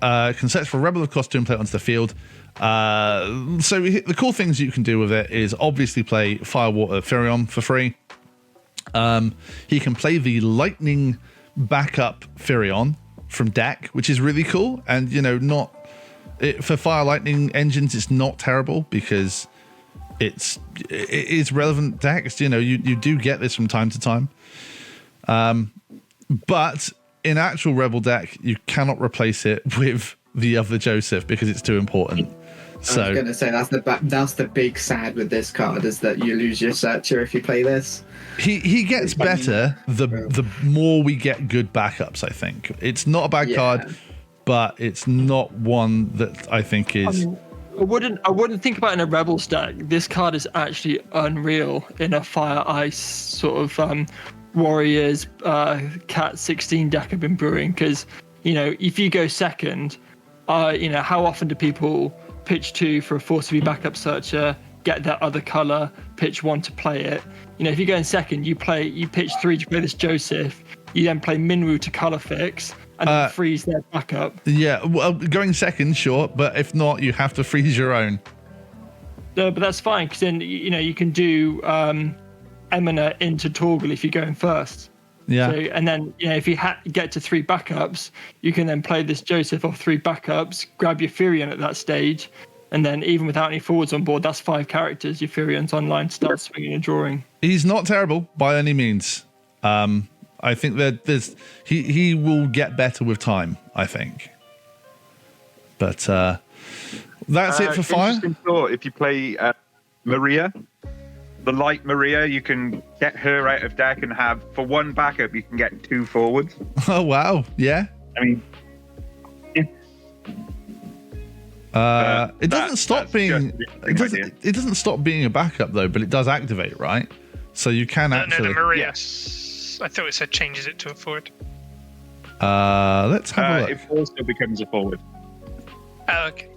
S1: can search for Rebel of Costume, play it onto the field. So the cool things you can do with it is obviously play Firewater Firion for free. He can play the Lightning backup Firion from deck, which is really cool. And, for Fire Lightning engines, it's not terrible because it is relevant decks. You do get this from time to time. But in actual Rebel deck, you cannot replace it with the other Joseph because it's too important. So
S3: I was going to say that's the big sad with this card is that you lose your searcher if you play this.
S1: He gets better the more we get good backups. I think it's not a bad card, but it's not one that I think is.
S4: I wouldn't think about it in a Rebels deck. This card is actually unreal in a Fire Ice sort of Warriors Cat 16 deck I've been brewing because if you go second, how often do people pitch 2 for a 4-2 backup searcher, get that other color, pitch 1 to play it. If you go in second, you pitch 3 to play this Joseph, you then play Minwu to color fix, and then freeze their backup. Yeah,
S1: well, going second, sure, but if not, you have to freeze your own.
S4: No, but that's fine, because then, you can do Emina into Torgal if you're going first.
S1: Yeah.
S4: So, and then, if you get to 3 backups, you can then play this Joseph off 3 backups, grab your Firion at that stage, and then even without any forwards on board, that's 5 characters. Your Firion's online, start swinging and drawing. He's
S1: not terrible by any means. I think that he will get better with time, I think. But that's it for Fire.
S2: Interesting thought. If you play Maria, the light Maria, you can get her out of deck and have, for 1 backup, you can get 2 forwards.
S1: Oh, wow. Yeah.
S2: I mean,
S1: it doesn't stop being it doesn't stop being a backup though, but it does activate, right? So you can actually.
S5: No, the Maria.
S2: Yes.
S5: I thought it said changes it to a forward.
S1: Let's have a look.
S2: It also becomes a forward.
S5: Oh, okay.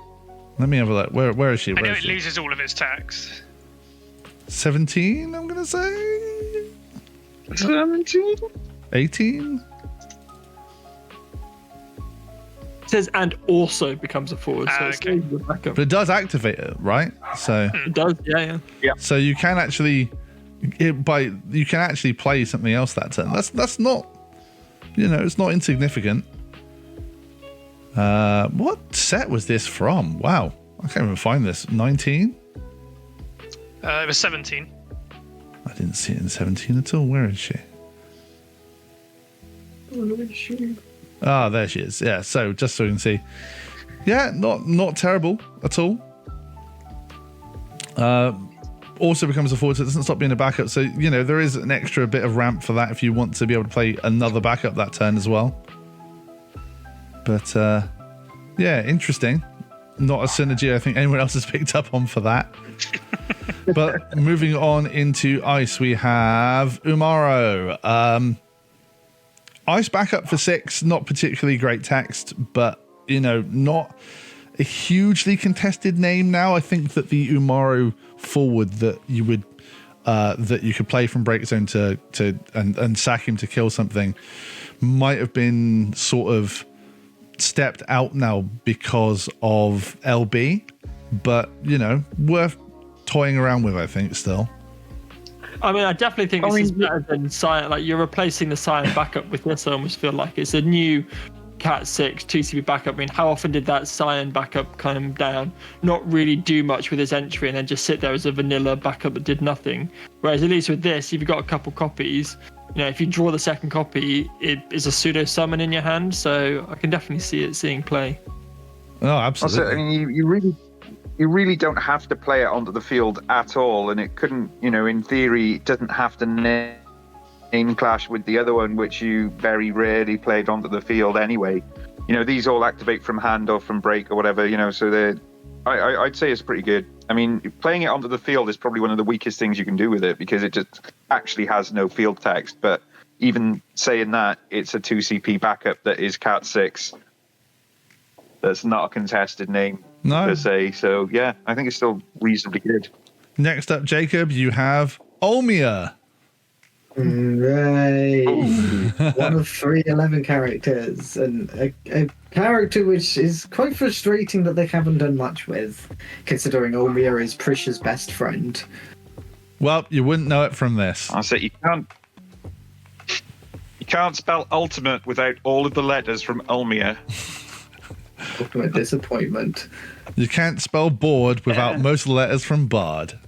S1: Let me have a look. Where is she?
S5: I know it loses all of its tax.
S1: 17, I'm gonna say.
S2: 17?
S1: 18?
S4: It says and also becomes a forward, so it's
S5: okay.
S4: the backup.
S1: But it does activate it, right? So
S4: It does, yeah.
S1: So you can actually play something else that turn. That's not, it's not insignificant. What set was this from? Wow, I can't even find this. 19?
S5: It was 17.
S1: I didn't see it in 17 at all. Where is she? Ah, there she is. Yeah, so just so you can see. Yeah, not terrible at all. Also becomes a forward, so it doesn't stop being a backup. So, there is an extra bit of ramp for that if you want to be able to play another backup that turn as well. But, yeah, interesting. Not a synergy I think anyone else has picked up on for that. But moving on into Ice, we have Umaro. Ice backup for 6, not particularly great text, but, not a hugely contested name now. I think that the Umaro forward that you could play from Break Zone and sack him to kill something might have been sort of stepped out now because of LB, but worth toying around with, I think, still.
S4: I mean, I definitely think this is better than Cyan. Like, you're replacing the Cyan backup with this. I almost feel like it's a new Cat 6 2CB backup. I mean, how often did that Cyan backup come down, not really do much with his entry, and then just sit there as a vanilla backup that did nothing? Whereas at least with this, if you've got a couple copies, if you draw the second copy, it is a pseudo summon in your hand. So I can definitely see it seeing play.
S1: Oh, absolutely.
S2: Also, I mean, you really don't have to play it onto the field at all, and it couldn't, in theory, it doesn't have to in clash with the other one, which you very rarely played onto the field anyway. You know, these all activate from hand or from break or whatever, you know, so I'd say it's pretty good. I mean, playing it onto the field is probably one of the weakest things you can do with it because it just actually has no field text. But even saying that, it's a 2 CP backup that is Cat 6. That's not a contested name per se. So, yeah, I think it's still reasonably good.
S1: Next up, Jacob, you have Olmia.
S3: Right. One of 3 11 characters, and a character which is quite frustrating that they haven't done much with, considering Olmia is Prisha's best friend.
S1: Well, you wouldn't know it from this.
S2: I said you can't spell ultimate without all of the letters from Olmia.
S3: Ultimate disappointment.
S1: You can't spell bored without most of the letters from Bard.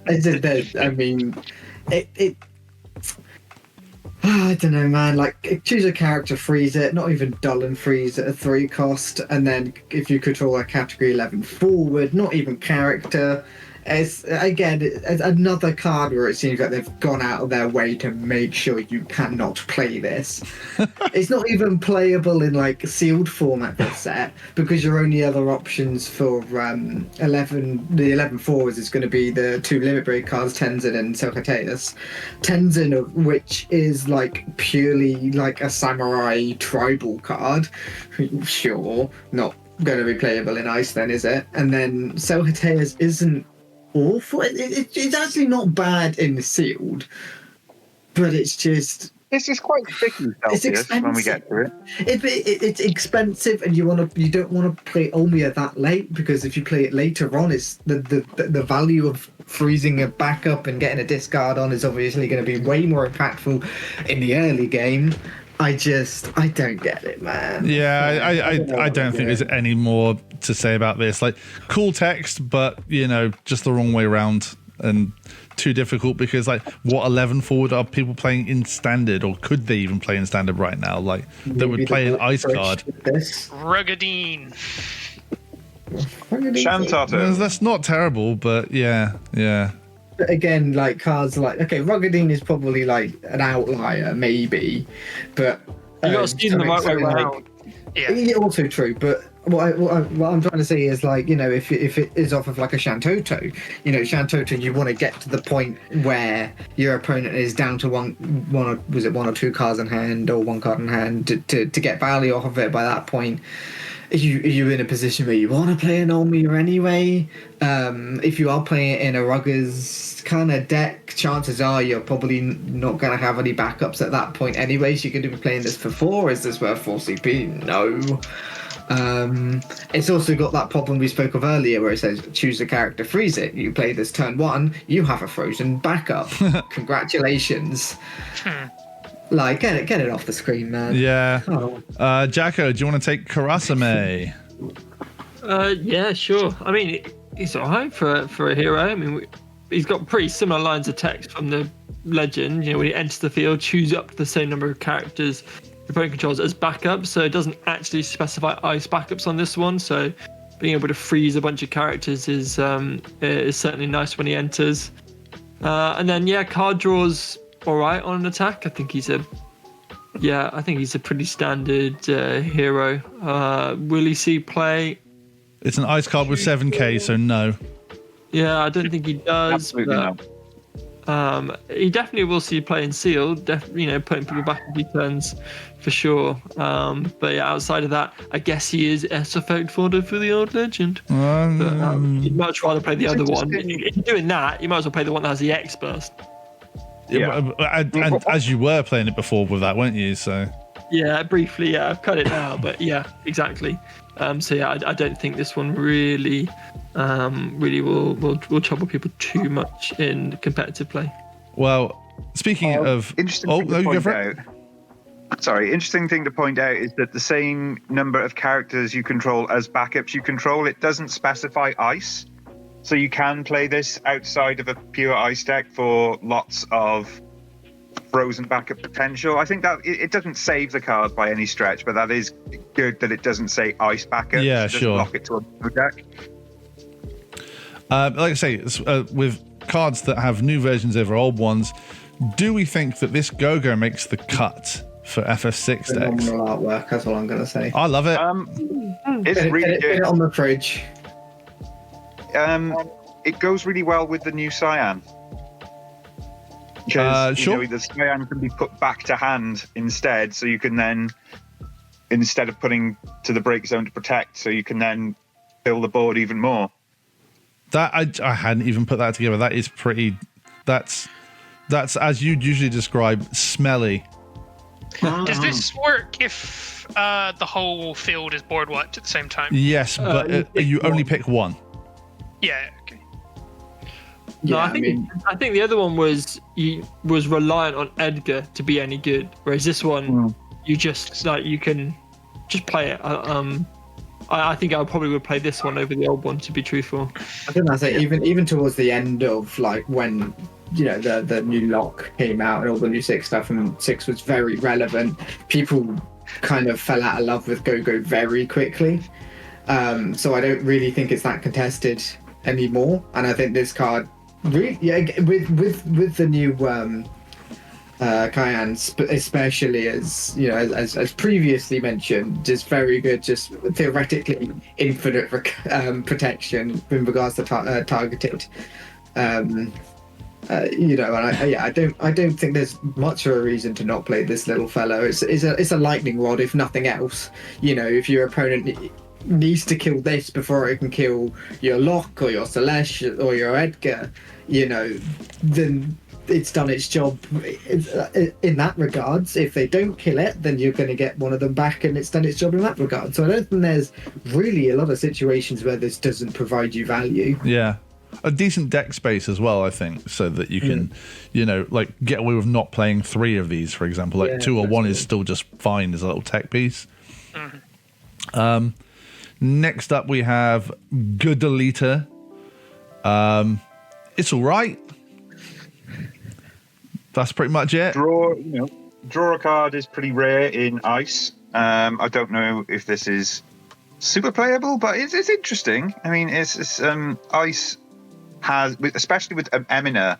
S3: I mean, I don't know, man. Like, choose a character, freeze it, not even dull and freeze at a 3 cost, and then if you control a category 11 forward, not even character. It's another card where it seems like they've gone out of their way to make sure you cannot play this. It's not even playable in like sealed format this set, because your only other options for the 11 forwards is going to be the 2 limit break cards, Tenzin and Cactimania. Tenzin, of which is like purely like a samurai tribal card. Sure, not going to be playable in ice then, is it? And then Cactimania isn't awful. It's actually not bad in the sealed, but it's just
S2: quite sticky.
S3: It's expensive
S2: when we get to it.
S3: It's expensive, and you don't want to play Olmia that late, because if you play it later on, it's the value of freezing a backup and getting a discard on is obviously going to be way more impactful in the early game. I don't get it, man.
S1: Yeah, I don't think there's any more to say about this. Like, cool text, but, you know, just the wrong way around and too difficult, because, like, what 11 forward are people playing in standard, or could they even play in standard right now? Like, that would play an ice card.
S5: Ruggedine.
S2: Shantato.
S1: That's not terrible, but yeah.
S3: Again, like cards like, okay, Ruggedine is probably like an outlier, maybe, but
S4: you got to see them the right way around.
S3: Yeah, also true. But what I'm trying to say is, like, you know, if it is off of like a Shantoto, you know, Shantoto, you want to get to the point where your opponent is down to one or 2 cards in hand, or 1 card in hand, to get value off of it. By that point, you're in a position where you want to play an Olmia anyway. If you are playing it in a Ruggers kind of deck, chances are you're probably not going to have any backups at that point anyway. So you're going to be playing this for 4. Is this worth 4 CP? No. It's also got that problem we spoke of earlier, where it says choose a character, freeze it. You play this turn 1, you have a frozen backup. Congratulations. Like, get it off the screen, man.
S1: Yeah. Jacko, do you want to take Karasume?
S4: Yeah, sure. I mean, he's alright for a hero. I mean, he's got pretty similar lines of text from the legend. You know, when he enters the field, choose up to the same number of characters your opponent controls as backups. So it doesn't actually specify ice backups on this one. So being able to freeze a bunch of characters is certainly nice when he enters. And then, yeah, card draws all right on an attack. I think he's a pretty standard hero. Will he see play?
S1: It's an ice card with 7k, so no.
S4: Yeah, I don't think he does.
S2: Absolutely no.
S4: He definitely will see play in sealed. Putting people back in turns for sure. But yeah, outside of that, I guess he is S-effect fodder for the old legend. But, you'd much rather play the other one. If you're doing that, you might as well play the one that has the X burst.
S1: Yeah. And as you were playing it before with that, weren't you? So
S4: yeah, briefly, yeah, I've cut it now, but yeah, exactly. So yeah, I don't think this one really will trouble people too much in competitive play.
S1: Well, speaking of, interesting
S2: thing to point out is that the same number of characters you control as backups you control, it doesn't specify ice. So you can play this outside of a pure ice deck for lots of frozen backup potential. I think that it doesn't save the card by any stretch, but that is good that it doesn't say ice backup.
S1: Yeah,
S2: just
S1: sure.
S2: Lock it to a deck.
S1: Like I say, with cards that have new versions over old ones. Do we think that this Go-Go makes the cut for FF6 decks?
S3: Phenomenal artwork, that's all I'm going to say.
S1: I love it.
S2: It's really
S3: Put
S2: good.
S3: it on the fridge.
S2: It goes really well with the new Cyan. Because
S1: sure.
S2: The Cyan can be put back to hand instead, so you can then, instead of putting to the break zone to protect, so you can then fill the board even more.
S1: That I hadn't even put that together. That is pretty. That's as you'd usually describe, smelly.
S5: Does this work if the whole field is board wiped at the same time?
S1: Yes, but you only pick one.
S5: Yeah. Okay.
S4: No,
S3: Yeah,
S4: I think the other one was reliant on Edgar to be any good, whereas this one you just you can just play it. I think I probably would play this one over the old one, to be truthful.
S3: I think that's it. Even towards the end of when the new lock came out and all the new 6 stuff, and 6 was very relevant. People kind of fell out of love with Go-Go very quickly. So I don't really think it's that contested anymore. And I think this card, really, with the new Cyan, especially as previously mentioned, is very good. Just theoretically infinite protection in regards to targeted. And I don't think there's much of a reason to not play this little fellow. It's a lightning rod, if nothing else. If your opponent needs to kill this before it can kill your Lock or your Celeste or your Edgar, then it's done its job in that regards. If they don't kill it, then you're going to get one of them back, and it's done its job in that regard. So I don't think there's really a lot of situations where this doesn't provide you value.
S1: Yeah. A decent deck space as well, I think, so that you can, get away with not playing 3 of these, for example. 2 or 1 is still just fine as a little tech piece. Next up, we have Goodalita. It's all right. That's pretty much it.
S2: Draw a card is pretty rare in Ice. I don't know if this is super playable, but it's interesting. I mean, it's Ice has, especially with Emina,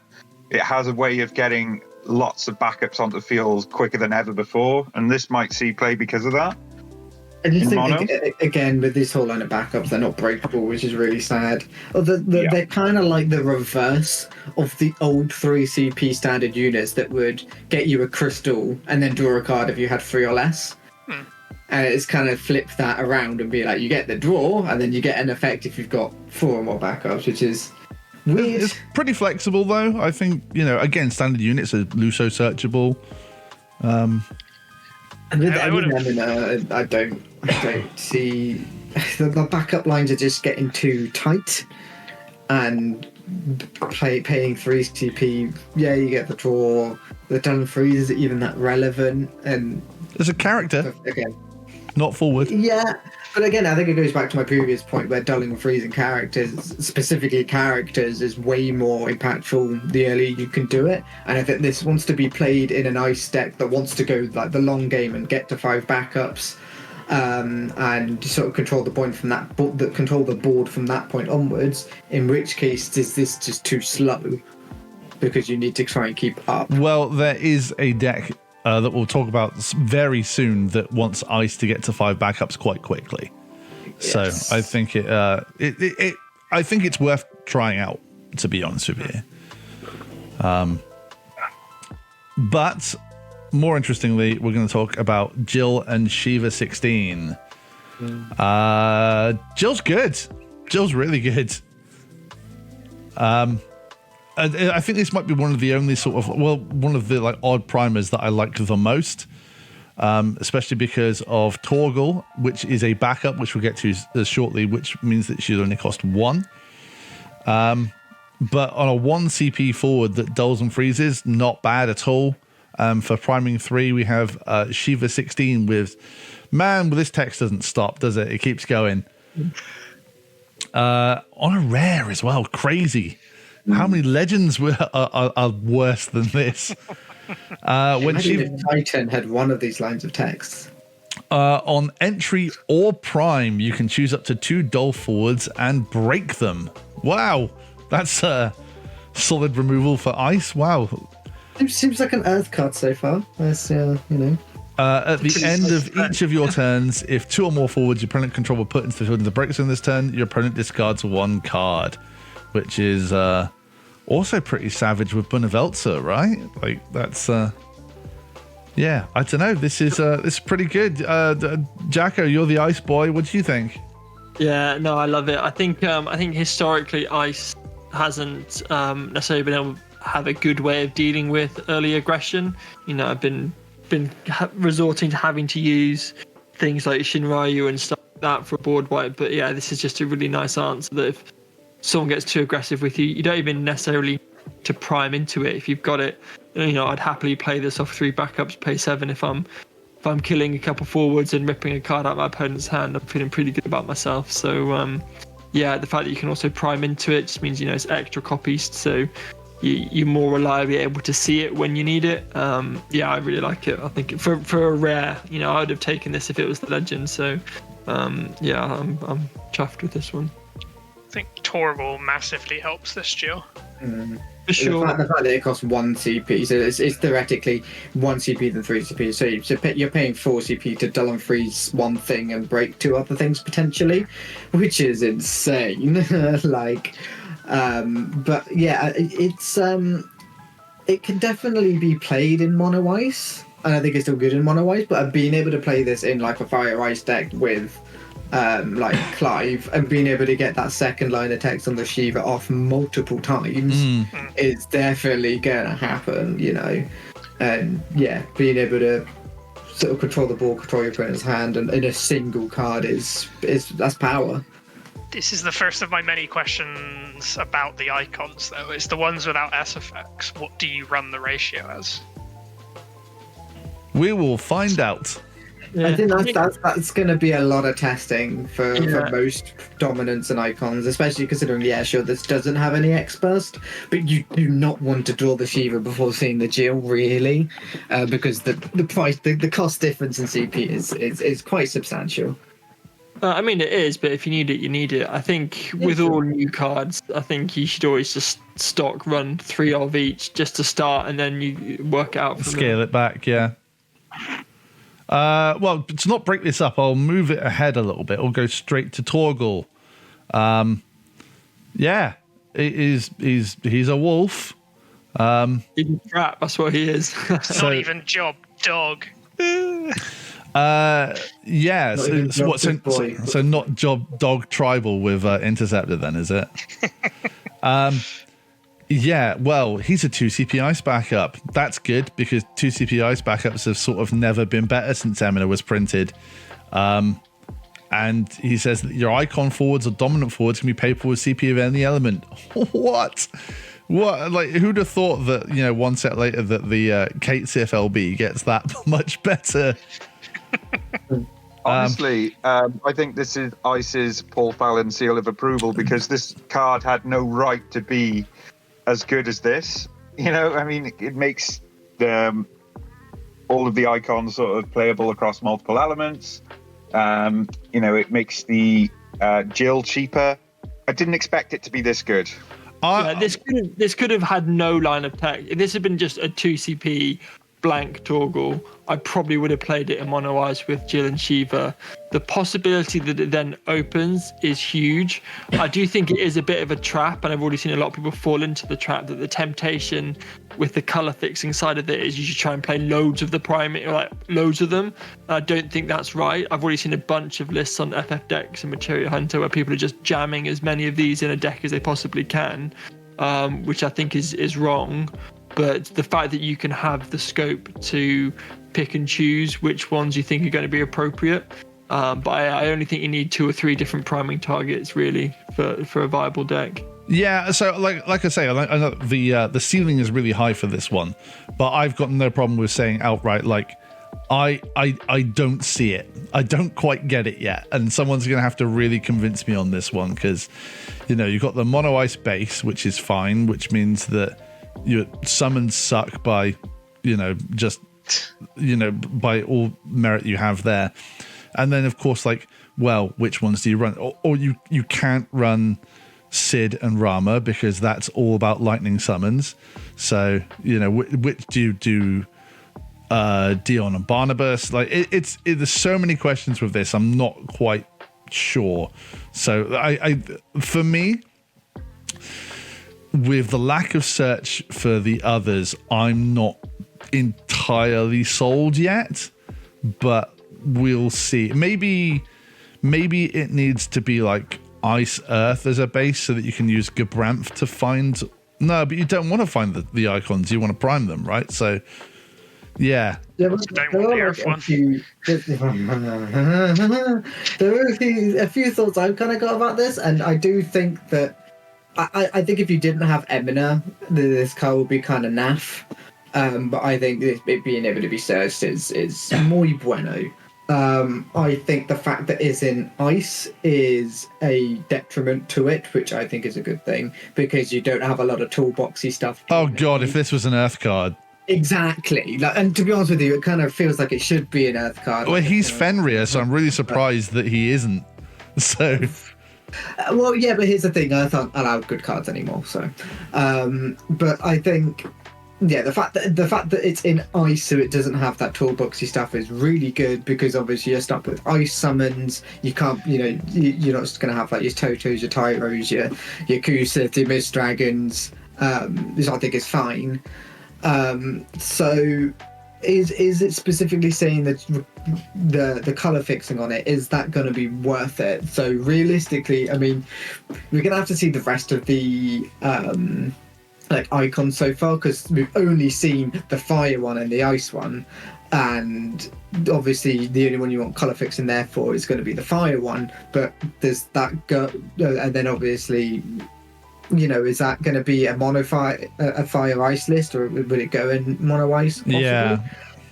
S2: it has a way of getting lots of backups onto the field quicker than ever before, and this might see play because of that.
S3: I just think, again, with this whole line of backups, they're not breakable, which is really sad. They're kind of like the reverse of the old 3CP standard units that would get you a crystal and then draw a card if you had 3 or less. And it's kind of flip that around and be like, you get the draw, and then you get an effect if you've got 4 or more backups, which is weird.
S1: It's pretty flexible, though. I think, again, standard units are Luso searchable.
S3: And with Emina, I don't see the backup lines are just getting too tight, and paying 3 CP. Yeah, you get the draw. The done freeze is even that relevant, and
S1: there's a character
S3: again,
S1: not forward.
S3: Yeah, but again, I think it goes back to my previous point where dulling and freezing characters, specifically characters, is way more impactful the earlier you can do it. And I think this wants to be played in an Ice deck that wants to go like the long game and get to 5 backups, and sort of control the point from that, control the board from that point onwards. In which case, is this just too slow? Because you need to try and keep up.
S1: Well, there is a deck that we'll talk about very soon that wants Ice to get to 5 backups quite quickly. Yes. So I think I think it's worth trying out, to be honest with you. But more interestingly, we're going to talk about Jill and Shiva 16. Jill's good. Jill's really good. I think this might be one of the only one of the odd primers that I liked the most, especially because of Torgal, which is a backup, which we'll get to shortly, which means that she'll only cost 1. But on a 1 CP forward that dulls and freezes, not bad at all. For priming 3, we have Shiva 16 with, this text doesn't stop, does it? It keeps going. On a rare as well, crazy. How many legends are worse than this? When
S3: Titan had one of these lines of text.
S1: On entry or prime, you can choose up to 2 dull forwards and break them. Wow, that's solid removal for ice. Wow.
S3: It seems like an Earth card so far. That's you know.
S1: At the end of each of your turns, if 2 or more forwards your opponent control were put into the field of the break zone this turn, your opponent discards 1 card, which is also pretty savage with Benevelza, right? Like that's yeah, I don't know. This is pretty good. Jacko, you're the ice boy. What do you think?
S4: Yeah, no, I love it. I think historically ice hasn't necessarily been able to have a good way of dealing with early aggression. You know, I've been resorting to having to use things like Shinryu and stuff like that for board wipe. But yeah, this is just a really nice answer that if someone gets too aggressive with you, you don't even necessarily to prime into it. If you've got it, you know, I'd happily play this off 3 backups, pay 7 if I'm killing a couple forwards and ripping a card out of my opponent's hand. I'm feeling pretty good about myself. So yeah, the fact that you can also prime into it just means, you know, it's extra copies, so you're more reliably able to see it when you need it. Yeah, I really like it. I think for a rare, you know, I would have taken this if it was the legend. So yeah, I'm chuffed with this one.
S5: I think Torgal massively helps this duel.
S4: For sure.
S3: The fact that it costs 1 CP, so it's theoretically 1 CP than 3 CP. So you're paying 4 CP to dull and freeze one thing and break 2 other things potentially, which is insane. Like. But yeah, it can definitely be played in mono ice, and I think it's still good in mono ice. But being able to play this in like a fire ice deck with like Clive, and being able to get that second line of text on the Shiva off multiple times is definitely gonna happen, you know. And yeah, being able to sort of control the ball, control your opponent's hand, and in a single card is that's power.
S5: This is the first of my many questions about the icons, though. It's the ones without S effects. What do you run the ratio as?
S1: We will find out.
S3: Yeah. I think that's going to be a lot of testing for most dominance and icons, especially considering, yeah, sure, this doesn't have any X burst, but you do not want to draw the Shiva before seeing the Jill, really, because the price, the cost difference in CP is quite substantial.
S4: I mean, it is, but if you need it, you need it. I think with all new cards, I think you should always just stock run 3 of each just to start, and then you work it out from
S1: Scale it back, yeah. Well, to not break this up, I'll move it ahead a little bit. I'll go straight to Torgal. Yeah, he's a wolf.
S4: He's a trap, that's what he is.
S5: Not even job dog.
S1: Yeah, so not job dog tribal with Interceptor then, is it? Yeah, well, he's a 2 CP ice backup. That's good because 2 CP ice backups have sort of never been better since Emina was printed. And he says that your icon forwards or dominant forwards can be paid for with CP of any element. What? Like, who'd have thought that, you know, one set later that the Kate CFLB gets that much better?
S2: Honestly, I think this is Ice's Paul Fallon seal of approval, because this card had no right to be as good as this. You know, I mean, it makes all of the icons sort of playable across multiple elements. You know, it makes the Jill cheaper. I didn't expect it to be this good.
S4: This could have had no line of text. If this had been just a 2 CP blank Torgal, I probably would have played it in mono ice with Jill and Shiva. The possibility that it then opens is huge. I do think it is a bit of a trap, and I've already seen a lot of people fall into the trap that the temptation with the color fixing side of it is you should try and play loads of the primate, or like loads of them. I don't think that's right. I've already seen a bunch of lists on FF Decks and Materia Hunter where people are just jamming as many of these in a deck as they possibly can, which I think is wrong. But the fact that you can have the scope to pick and choose which ones you think are going to be appropriate. But I only think you need 2 or 3 different priming targets really for a viable deck.
S1: Yeah, so like I say, I know the ceiling is really high for this one, but I've got no problem with saying outright, like, I don't see it. I don't quite get it yet, and someone's going to have to really convince me on this one, because, you know, you've got the mono ice base, which is fine, which means that your summons suck by, you know, just, you know, by all merit you have there. And then, of course, like, well, which ones do you run? Or you can't run Sid and Rama, because that's all about lightning summons. So, you know, which do you do? Dion and Barnabas, like there's so many questions with this. I'm not quite sure. So I for me, with the lack of search for the others, I'm not entirely sold yet, but we'll see. Maybe it needs to be like Ice Earth as a base so that you can use Gabranth to find. No, but you don't want to find the icons. You want to prime them, right? So yeah.
S3: There
S5: Don't want the Earth one.
S3: There are a few thoughts I've kind of got about this, and I do think that I think if you didn't have Emina, this card would be kind of naff. But I think it being able to be searched is muy bueno. I think the fact that it's in ice is a detriment to it, which I think is a good thing, because you don't have a lot of toolboxy stuff.
S1: Oh god, if this was an Earth card.
S3: Exactly. And to be honest with you, it kind of feels like it should be an Earth card.
S1: Well, he's Fenrir, so I'm really surprised that he isn't. So...
S3: well, yeah, but here's the thing. Earth aren't allowed good cards anymore, so... but I think... yeah, the fact that it's in ice, so it doesn't have that toolboxy stuff, is really good, because obviously you're stuck with ice summons. You can't, you know, you're not just going to have like your Totos, your Tyros, your Kusith, your Mist Dragons. This I think is fine. So is it specifically saying that the color fixing on it, is that going to be worth it? So realistically, I mean, we're going to have to see the rest of the like icons so far, because we've only seen the fire one and the ice one, and obviously the only one you want color fixing there for is going to be the fire one. But does that go, and then obviously, you know, is that going to be a fire ice list, or would it go in mono ice possibly? Yeah.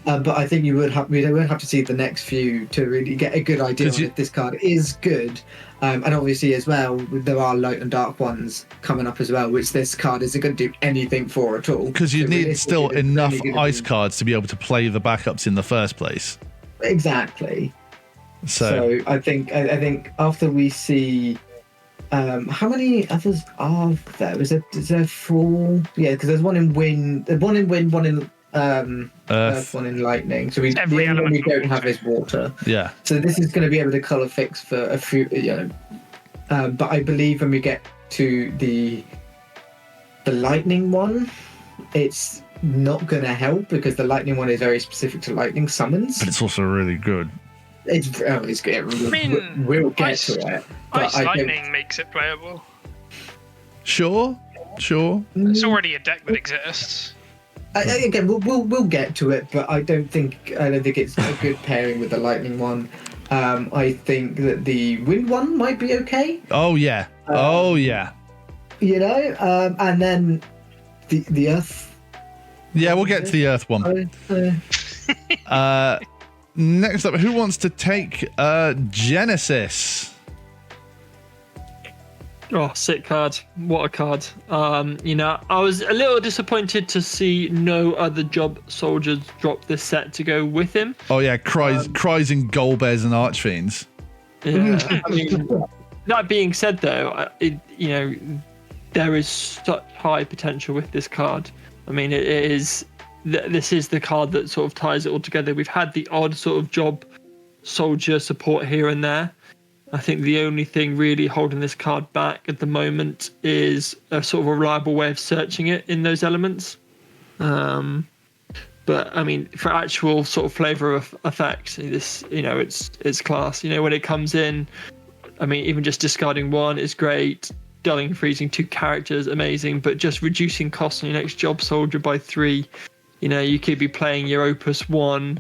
S3: But I think we would have to see the next few to really get a good idea on if this card is good. And obviously as well, there are light and dark ones coming up as well, which this card isn't going to do anything for at all.
S1: Because you need still enough ice cards to be able to play the backups in the first place.
S3: Exactly. So I think after we see... how many others are there? Is there 4? Yeah, because there's one in wind, one in Earth, one in lightning. So the only one we don't have is water. Yeah. So this is going to be able to color fix for a few, you know. But I believe when we get to the lightning one, it's not going to help, because the lightning one is very specific to lightning summons.
S1: But it's also really good.
S3: It's good. We'll get to it.
S5: Ice lightning makes it playable.
S1: Sure.
S5: It's already a deck that exists.
S3: Again, we'll get to it, but I don't think it's a good pairing with the lightning one. I think that the wind one might be okay.
S1: Oh yeah.
S3: You know, and then the earth.
S1: Yeah, we'll get to the earth one. Next up, who wants to take Genesis?
S4: Oh, sick card. What a card. You know, I was a little disappointed to see no other job soldiers drop this set to go with him.
S1: Oh, yeah, cries in Golbears and Archfiends.
S4: Yeah. I mean, that being said, though, you know, there is such high potential with this card. I mean, this is the card that sort of ties it all together. We've had the odd sort of job soldier support here and there. I think the only thing really holding this card back at the moment is a sort of a reliable way of searching it in those elements. But I mean, for actual sort of flavor of effect, this, you know, it's class. You know, when it comes in, I mean, even just discarding 1 is great. Dulling and freezing 2 characters, amazing. But just reducing costs on your next job soldier by 3. You know, you could be playing your Opus 1,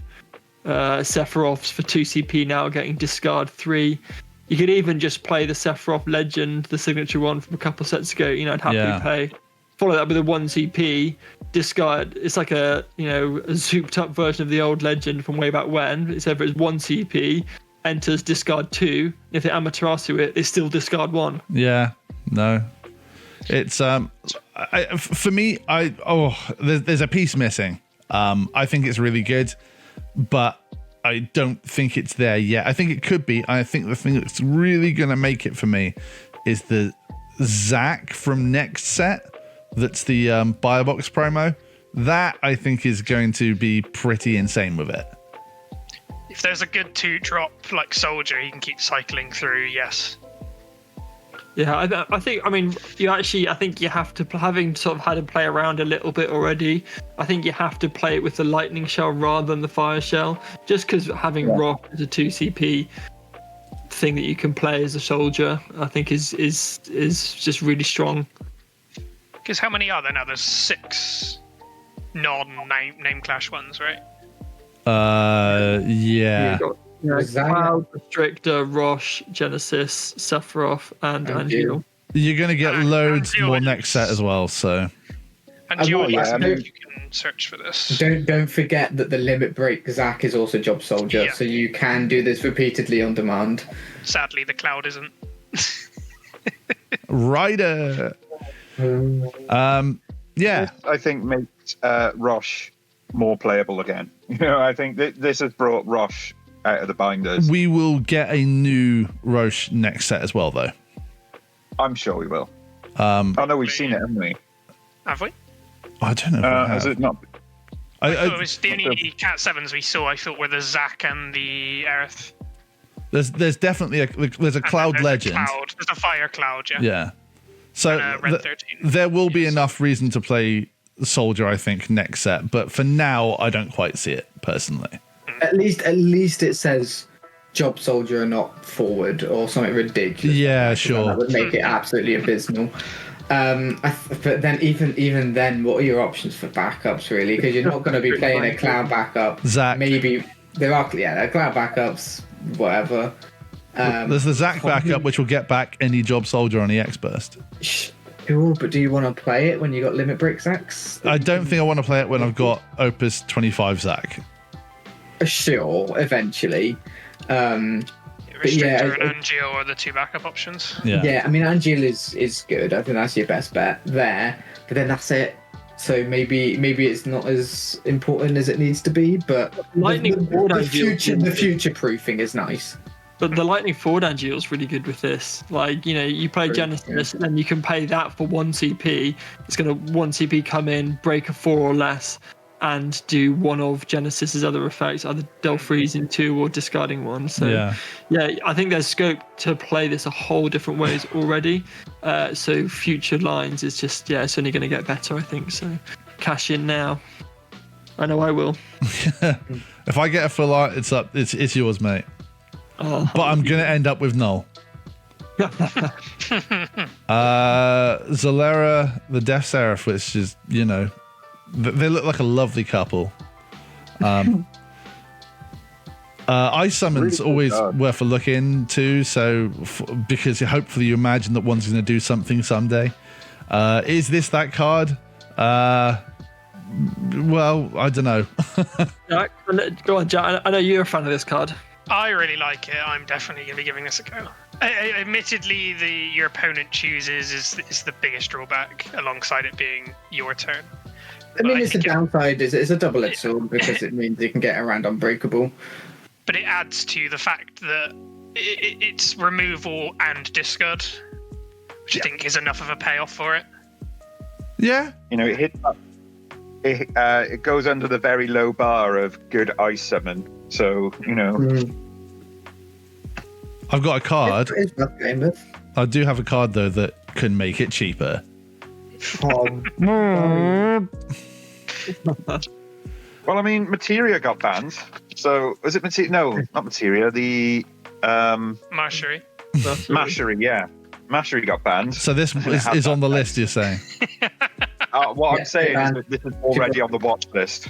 S4: Sephiroths for 2 CP now, getting discard 3. You could even just play the Sephiroth Legend, the signature one from a couple sets ago. You know, I'd happily pay. Follow that with a 1 CP, discard. It's like a souped up version of the old Legend from way back when. Except it's 1 CP, enters discard 2. If they Amaterasu it, they still discard 1.
S1: Yeah, no. It's for me, there's a piece missing. I think it's really good, but I don't think it's there yet. I think it could be. I think the thing that's really going to make it for me is the Zac from next set. That's the Biobox promo. That I think is going to be pretty insane with it.
S5: If there's a good 2-drop like soldier, he can keep cycling through. Yes.
S4: Yeah, I think you have to, having sort of had to play around a little bit already, I think you have to play it with the lightning shell rather than the fire shell, just because having rock as a 2 CP thing that you can play as a soldier, I think is just really strong.
S5: Because how many are there now? There's 6 non-name clash ones, right?
S1: Yeah.
S4: Cloud, Restrictor, Rosh, Genesis, Sephiroth, and Angeal.
S1: You're going to get loads more next set as well, so.
S5: And you can search for this.
S3: Don't forget that the limit break Zac is also job soldier, so you can do this repeatedly on demand.
S5: Sadly, the cloud isn't.
S1: Ryder. Yeah.
S2: I think makes Rosh more playable again. I think this has brought Rosh out of the binders.
S1: We will get a new Rosh next set as well, though.
S2: I'm sure we will. No, we've seen it, haven't we?
S5: Have we?
S1: I don't know. If
S2: has it not?
S5: I thought it was the only Cat 7s we saw. I thought were the Zac and the Aerith.
S1: There's definitely there's a Cloud Legend.
S5: There's a Fire Cloud, yeah.
S1: Yeah. So
S5: Red 13.
S1: There will be enough reason to play Soldier, I think, next set. But for now, I don't quite see it personally.
S3: At least it says job soldier and not forward or something ridiculous.
S1: Yeah, sure.
S3: That would make it absolutely abysmal. But then even then, what are your options for backups really? Because you're not going to be playing a cloud backup.
S1: Zac.
S3: Maybe there are cloud backups, whatever.
S1: There's the Zac backup, which will get back any job soldier on the X Burst.
S3: Sure, but do you want to play it when you got limit break Zacs?
S1: I don't think I want to play it when I've got Opus 25 Zac.
S3: Sure, eventually.
S5: Restrictor and Angeal are the 2 backup options.
S3: Yeah, I mean Angeal is good. I think that's your best bet there. But then that's it. So maybe it's not as important as it needs to be. But the future proofing is nice.
S4: But the lightning forward Angeal is really good with this. Like, you play Genesis and you can pay that for 1 CP. It's going to 1 CP come in, break a 4 or less, and do one of Genesis's other effects, either Del freezing 2 or discarding 1. So yeah, I think there's scope to play this a whole different ways already. So future lines is just it's only going to get better, I think. So cash in now. I know I will.
S1: If I get a full art, it's up. It's yours, mate.
S4: Oh,
S1: but I'm going to end up with null. Zalera, the Death Seraph, which is, they look like a lovely couple. Ice Summon's really always worth a look into, so because hopefully you imagine that one's going to do something someday. Is this that card? Well, I don't know.
S4: Jack, go on, Jack. I know you're a fan of this card.
S5: I really like it. I'm definitely going to be giving this a go. Admittedly, your opponent chooses is the biggest drawback, alongside it being your turn.
S3: I mean, it's a downside. It's a double-edged sword because it means you can get around Unbreakable.
S5: But it adds to the fact that it's removal and discard, which I think is enough of a payoff for it.
S1: Yeah.
S2: It hits up. It goes under the very low bar of good Ice Summon. So,
S1: I've got a card.
S3: It's famous.
S1: I do have a card, though, that can make it cheaper.
S2: Well, I mean, Materia got banned. So, was it Materia? No, not Materia. The
S5: Mastery.
S2: Mastery, yeah. Mastery got banned.
S1: So this is on the list, you're saying?
S2: What I'm saying is that this is already on the watch list.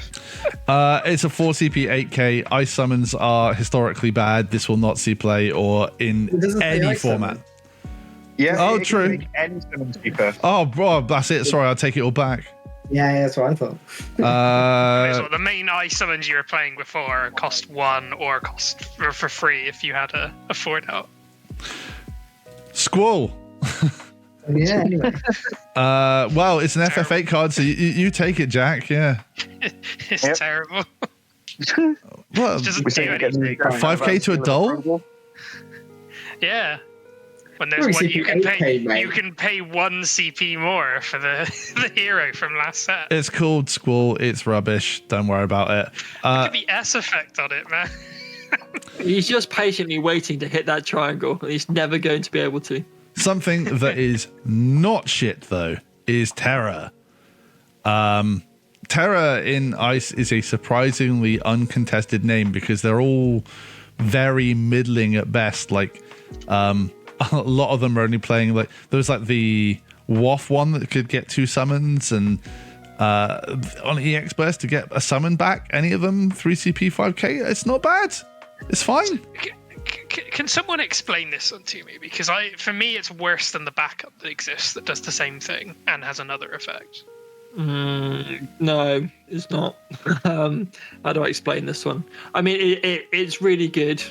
S1: It's a 4 CP 8K. Ice Summons are historically bad. This will not see play or in any format.
S2: Yeah.
S1: Oh, true.
S2: Any summons cheaper.
S1: Oh, bro, that's it. Sorry, I'll take it all back.
S3: Yeah, that's what I thought.
S5: So the main Ice Summons you were playing before cost 1 or cost for free if you had a 4-out.
S1: Squall.
S3: Yeah, anyway.
S1: Well, it's an FF8 card, so you take it, Jack. Yeah.
S5: It's terrible.
S1: Well,
S5: It doesn't do anything.
S1: 5K to a doll?
S5: Yeah. When there's one,
S3: CP
S5: you can pay.
S3: mate.
S5: You can pay 1 CP more for the the hero from last set.
S1: It's called Squall. It's rubbish. Don't worry about it.
S5: Look at the S effect on it, man.
S4: He's just patiently waiting to hit that triangle, and he's never going to be able to.
S1: Something that is not shit though is Terra. Terra in Ice is a surprisingly uncontested name because they're all very middling at best. Like a lot of them are only playing like there was like the WAF one that could get 2 summons, and on EX Burst to get a summon back, any of them 3CP 5k, it's not bad. It's fine.
S5: Can someone explain this one to me? Because for me, it's worse than the backup that exists that does the same thing and has another effect.
S4: No, it's not. How do I explain this one? I mean, it's really good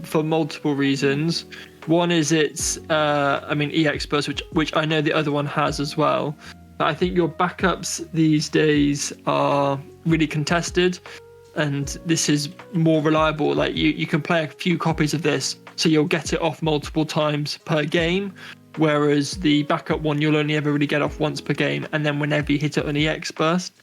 S4: for multiple reasons. One is it's, EX Burst, which I know the other one has as well. But I think your backups these days are really contested, and this is more reliable. Like you can play a few copies of this, so you'll get it off multiple times per game. Whereas the backup one, you'll only ever really get off once per game, and then whenever you hit it on EX Burst.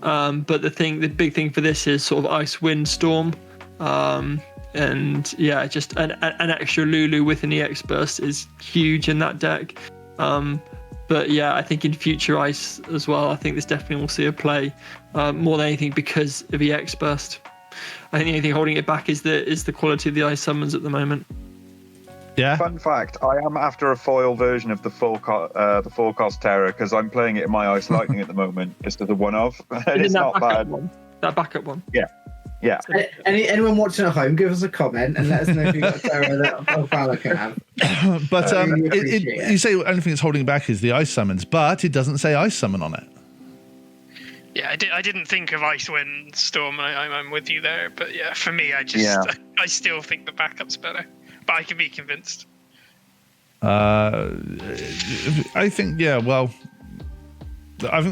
S4: But the big thing for this is sort of Ice Wind Storm, and yeah, just an extra Lulu with an EX Burst is huge in that deck. But yeah, I think in future Ice as well, I think this definitely will see a play more than anything because of EX Burst. I think the only thing holding it back is the quality of the Ice summons at the moment.
S1: Yeah.
S2: Fun fact: I am after a foil version of the full cost Terror because I'm playing it in my Ice Lightning at the moment, just as a one-off. It's not bad.
S4: That backup one.
S2: Yeah.
S3: Anyone watching at home, give us a comment and let us know if you got a Terror that Valor can have.
S1: But you say only thing that's holding back is the Ice summons, but it doesn't say Ice summon on it.
S5: Yeah, I didn't think of Ice Wind Storm. I'm with you there, but yeah, for me, I still think the backup's better. But I can be convinced. I
S1: think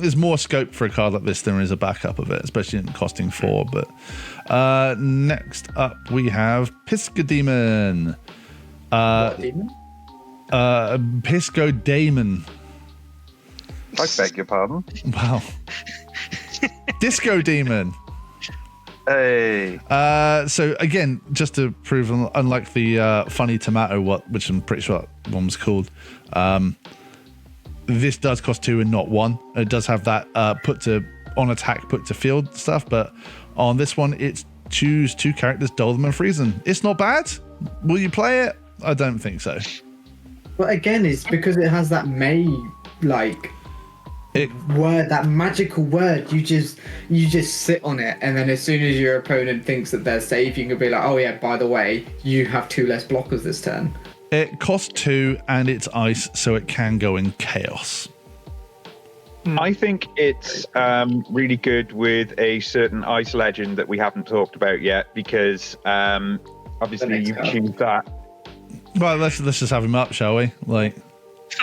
S1: there's more scope for a card like this than there is a backup of it, especially in costing 4. But next up we have Piscodemon. Piscodemon.
S2: I beg your pardon.
S1: Wow. Disco Demon.
S2: Hey.
S1: So again, just to prove, unlike the funny tomato, which I'm pretty sure that one was called, this does cost 2 and not 1. It does have that put to attack, put to field stuff, but on this one, it's choose 2 characters, dull them and freeze them. It's not bad. Will you play it? I don't think so.
S3: But again, it's because it has that word, that magical word. You just sit on it, and then as soon as your opponent thinks that they're safe, you can be like, oh yeah, by the way, you have 2 less blockers this turn.
S1: It costs 2 and it's ice, so it can go in chaos.
S2: I think it's really good with a certain ice legend that we haven't talked about yet, because obviously you choose that.
S1: Well, let's just have him up, shall we?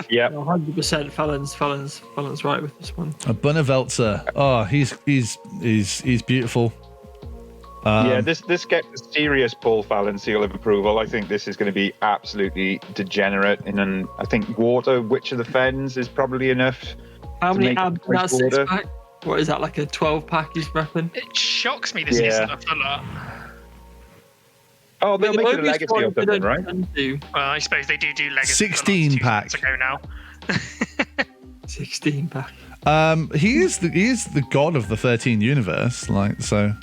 S2: Yeah,
S4: 100% Fallon's right with this one.
S1: A Bunneveltzer. Oh, he's beautiful.
S2: This gets a serious Paul Fallon seal of approval. I think this is going to be absolutely degenerate. And I think Water Witch of the Fens is probably enough.
S4: How many abs in that 6-pack? What is that, like a 12-pack he's repping?
S5: It shocks me this isn't a fuller.
S2: Oh, they'll make it a legacy or something, right?
S5: Well, I suppose they do legacy.
S1: 16-pack.
S5: Ago now.
S4: 16-pack.
S1: He is the god of the 13 universe, so.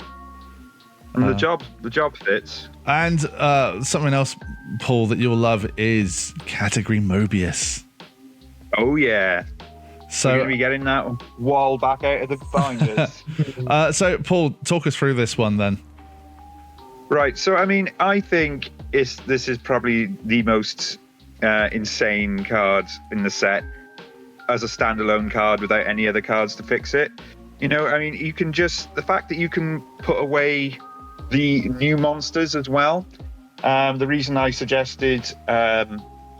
S2: And the job fits.
S1: And something else, Paul, that you'll love is category Mobius.
S2: Oh yeah.
S1: So
S2: we're gonna be getting that wall back out of the binders.
S1: So Paul, talk us through this one then.
S2: Right. So I mean, I think this is probably the most insane card in the set as a standalone card without any other cards to fix it. You know, I mean, you can the fact that you can put away the new monsters as well. The reason I suggested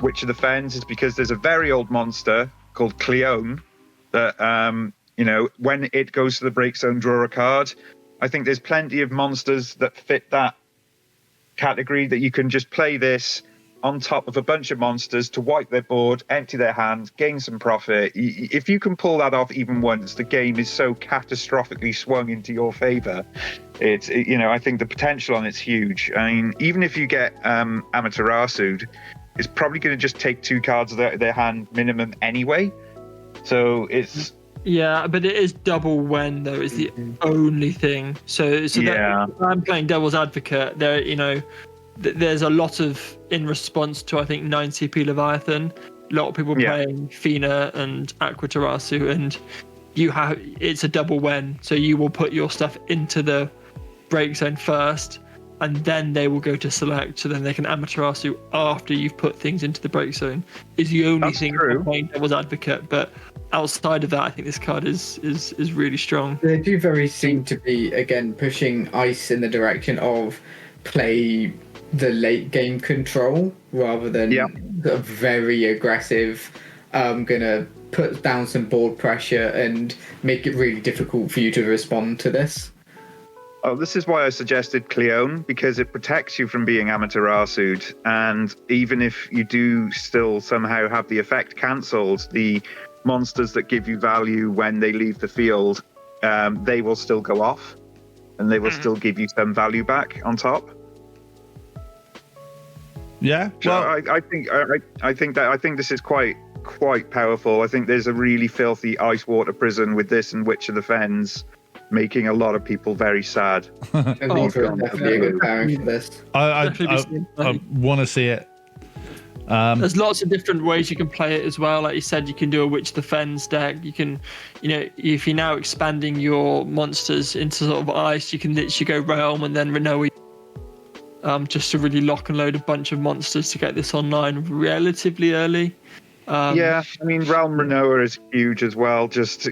S2: Witch of the Fens is because there's a very old monster called Cleone that, when it goes to the break zone, draw a card. I think there's plenty of monsters that fit that category that you can just play this, on top of a bunch of monsters to wipe their board, empty their hand, gain some profit. If you can pull that off even once, the game is so catastrophically swung into your favor. It's, I think the potential on it's huge. I mean, even if you get Amaterasu, it's probably going to just take 2 cards of their hand minimum anyway. So it's...
S4: Yeah, but it is double when though is the only thing. So that I'm playing devil's advocate. There's a lot of in response to I think 9 CP Leviathan. A lot of people playing Fina and Aquatarasu, and it's a double when. So you will put your stuff into the break zone first, and then they will go to select. So then they can Amaterasu after you've put things into the break zone. Is the only thing for playing devil's advocate, but. Outside of that, I think this card is really strong.
S3: They do very seem to be, again, pushing Ice in the direction of play the late game control rather than the very aggressive, going to put down some board pressure and make it really difficult for you to respond to this.
S2: Oh, this is why I suggested Cleone, because it protects you from being Amaterasu'd, and even if you do still somehow have the effect cancelled, the monsters that give you value when they leave the field, they will still go off, and they will still give you some value back on top.
S1: Yeah, well,
S2: so I think this is quite powerful. I think there's a really filthy ice water prison with this and Witch of the Fens, making a lot of people very sad.
S3: Definitely a good pairing for this.
S1: I want to see it.
S4: There's lots of different ways you can play it as well. Like you said, you can do a Witch of the Fens deck. You can, if you're now expanding your monsters into sort of ice, you can literally go Realm and then Renoa, just to really lock and load a bunch of monsters to get this online relatively early.
S2: I mean, Realm Renoa is huge as well. Just,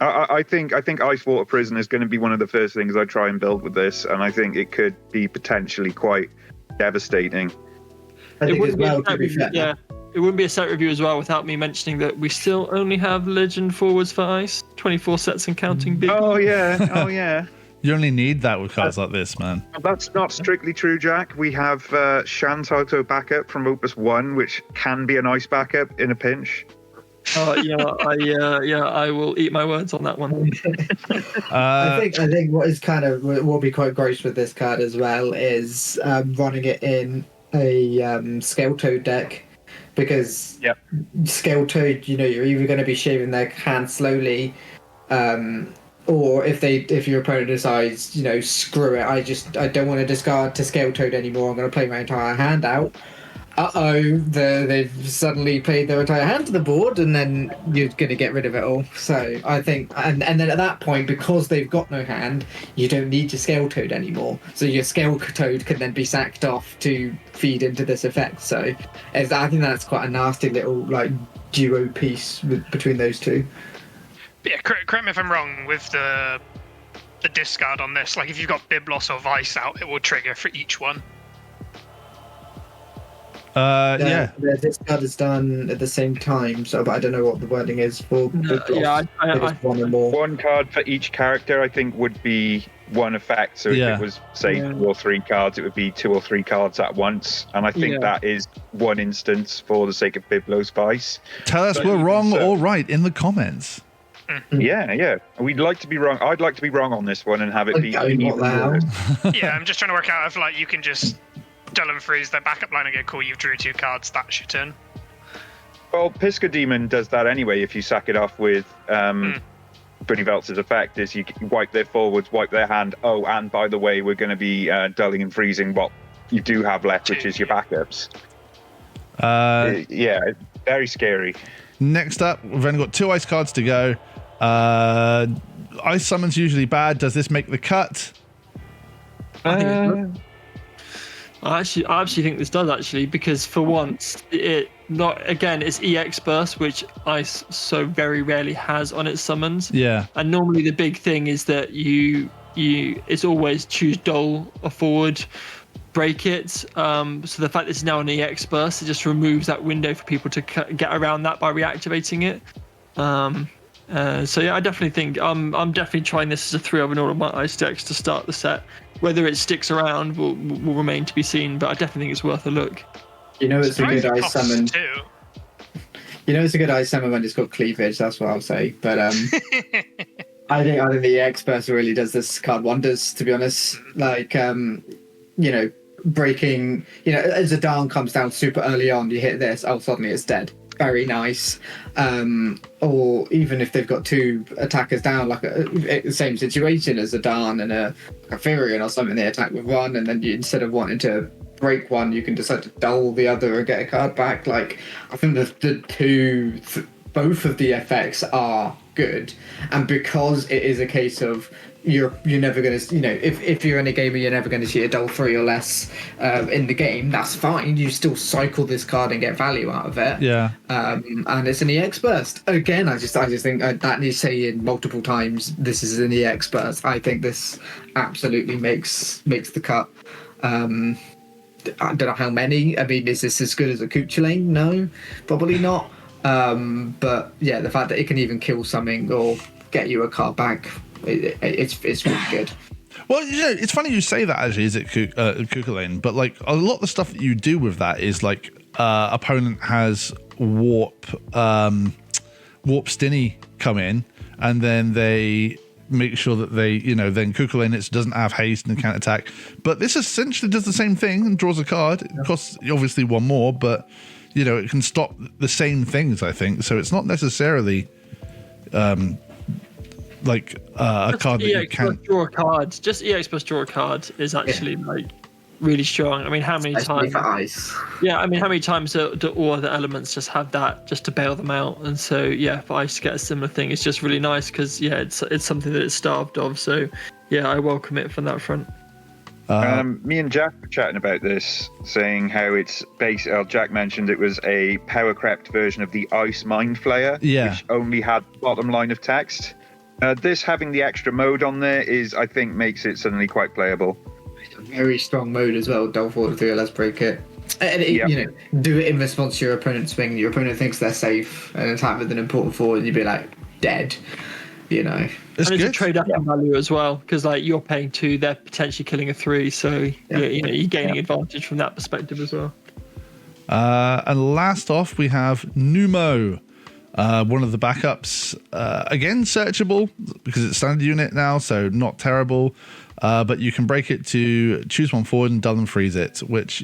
S2: I think Ice Water Prison is going to be one of the first things I try and build with this, and I think it could be potentially quite devastating.
S4: It wouldn't be a set review as well without me mentioning that we still only have Legend forwards for Ice, 24 sets and counting. Big.
S2: Oh yeah.
S1: You only need that with cards like this, man.
S2: That's not strictly true, Jack. We have Shantoto backup from Opus 1, which can be a nice backup in a pinch.
S4: I will eat my words on that one.
S3: I think what is kind of will be quite gross with this card as well is running it in a Scale Toad deck, because Scale Toad, you're either going to be shaving their hand slowly, or if your opponent decides, screw it, I don't want to discard to Scale Toad anymore, I'm going to play my entire hand out. They've suddenly played their entire hand to the board, and then you're going to get rid of it all. So I think, and then at that point, because they've got no hand, you don't need your Scale Toad anymore. So your Scale Toad can then be sacked off to feed into this effect. So I think that's quite a nasty little duo piece between those two.
S5: Yeah, correct me if I'm wrong with the discard on this. Like if you've got Biblos or Vice out, it will trigger for each one.
S3: The discard is done at the same time, but I don't know what the wording is for. One or more.
S2: One card for each character, I think, would be one effect. So if it was, say, 2 or 3 cards, it would be 2 or 3 cards at once. And I think that is one instance for the sake of Biblos Vice.
S1: Tell us we're wrong or right in the comments.
S2: Yeah. We'd like to be wrong. I'd like to be wrong on this one and have it be even worse.
S5: Yeah, I'm just trying to work out if you can just dull and freeze their backup line and go, cool, you've drew 2 cards, that's your turn.
S2: Well, Pisca Demon does that anyway if you sack it off with Bunny Veltz's effect, is you wipe their forwards, wipe their hand. Oh, and by the way, we're going to be dulling and freezing what you do have left, which is your backups. Very scary.
S1: Next up, we've only got 2 ice cards to go. Ice Summon's usually bad. Does this make the cut?
S4: I actually think this does, actually, because for once it's EX Burst, which Ice so very rarely has on its summons.
S1: Yeah.
S4: And normally the big thing is that it's always choose Dole or forward, break it. So the fact that it's now an EX Burst, it just removes that window for people to get around that by reactivating it. I definitely think I'm definitely trying this as a 3 in all of my Ice decks to start the set. Whether it sticks around will remain to be seen, but I definitely think it's worth a look.
S3: You know it's a good ice summon.
S5: Too.
S3: You know it's a good ice summon when it's got cleavage. That's what I'll say. But I think the experts really does this card wonders. To be honest, like breaking. As a Darn comes down super early on, you hit this. Oh, suddenly it's dead. Very nice. Or even if they've got two attackers down, like the same situation as a Darn and a Firion or something, they attack with one, and then instead of wanting to break one, you can decide to dull the other and get a card back. Like, I think both of the effects are good, and because it is a case of you're never going to, if you're in a game where you're never going to see a dull 3 or less in the game, that's fine. You still cycle this card and get value out of it.
S1: Yeah.
S3: And it's an EX burst. Again, I just think that needs saying multiple times. This is an EX burst. I think this absolutely makes the cut. I don't know how many. I mean, is this as good as a Cactuars? No, probably not. But yeah, the fact that it can even kill something or get you a card back, it's really good.
S1: Well, it's funny you say that. Actually, is it Cactuars? But like a lot of the stuff that you do with that is like opponent has warp Stinny come in, and then they make sure that they, then Cactuars it doesn't have haste and can't attack. But this essentially does the same thing and draws a card. It costs obviously one more, but it can stop the same things, I think. So it's not necessarily like a card that you can't
S4: draw a card. Just EX plus draw a card is actually like really strong. I mean, how many times?
S3: For ice.
S4: Yeah, I mean, how many times do all other elements just have that just to bail them out? And so yeah, for ice to get a similar thing, it's just really nice because it's something that it's starved of. So yeah, I welcome it from that front.
S2: Me and Jack were chatting about this, saying how it's based. Jack mentioned it was a power crept version of the Ice Mind Flayer, which only had the bottom line of text. This having the extra mode on there I think makes it suddenly quite playable.
S3: It's a very strong mode as well. Dull 4 to 3, let's break it. And do it in response to your opponent's swing. Your opponent thinks they're safe and attack with an important forward, and you'd be like dead.
S1: It's
S4: and
S1: good.
S4: It's a trade-up value as well, because like you're paying 2, they're potentially killing a 3, so you're gaining advantage from that perspective as well.
S1: And last off, we have Numo, one of the backups. Again, searchable because it's standard unit now, so not terrible. But you can break it to choose one forward and dull and freeze it, which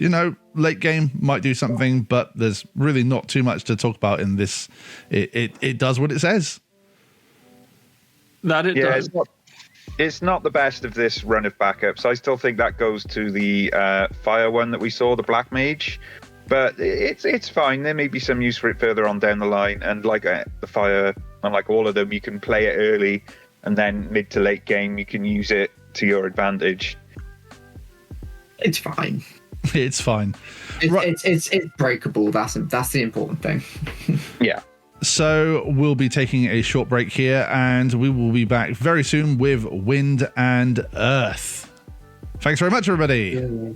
S1: late game might do something, but there's really not too much to talk about in this. It does what it says.
S4: That it does.
S2: It's not the best of this run of backups. I still think that goes to the fire one that we saw, the Black Mage. But it's fine. There may be some use for it further on down the line. And like the fire, unlike all of them, you can play it early, and then mid to late game, you can use it to your advantage.
S3: It's fine.
S1: It's fine.
S3: It's breakable. That's the important thing.
S2: Yeah.
S1: So we'll be taking a short break here, and we will be back very soon with Wind and Earth. Thanks very much, everybody.
S3: Yeah.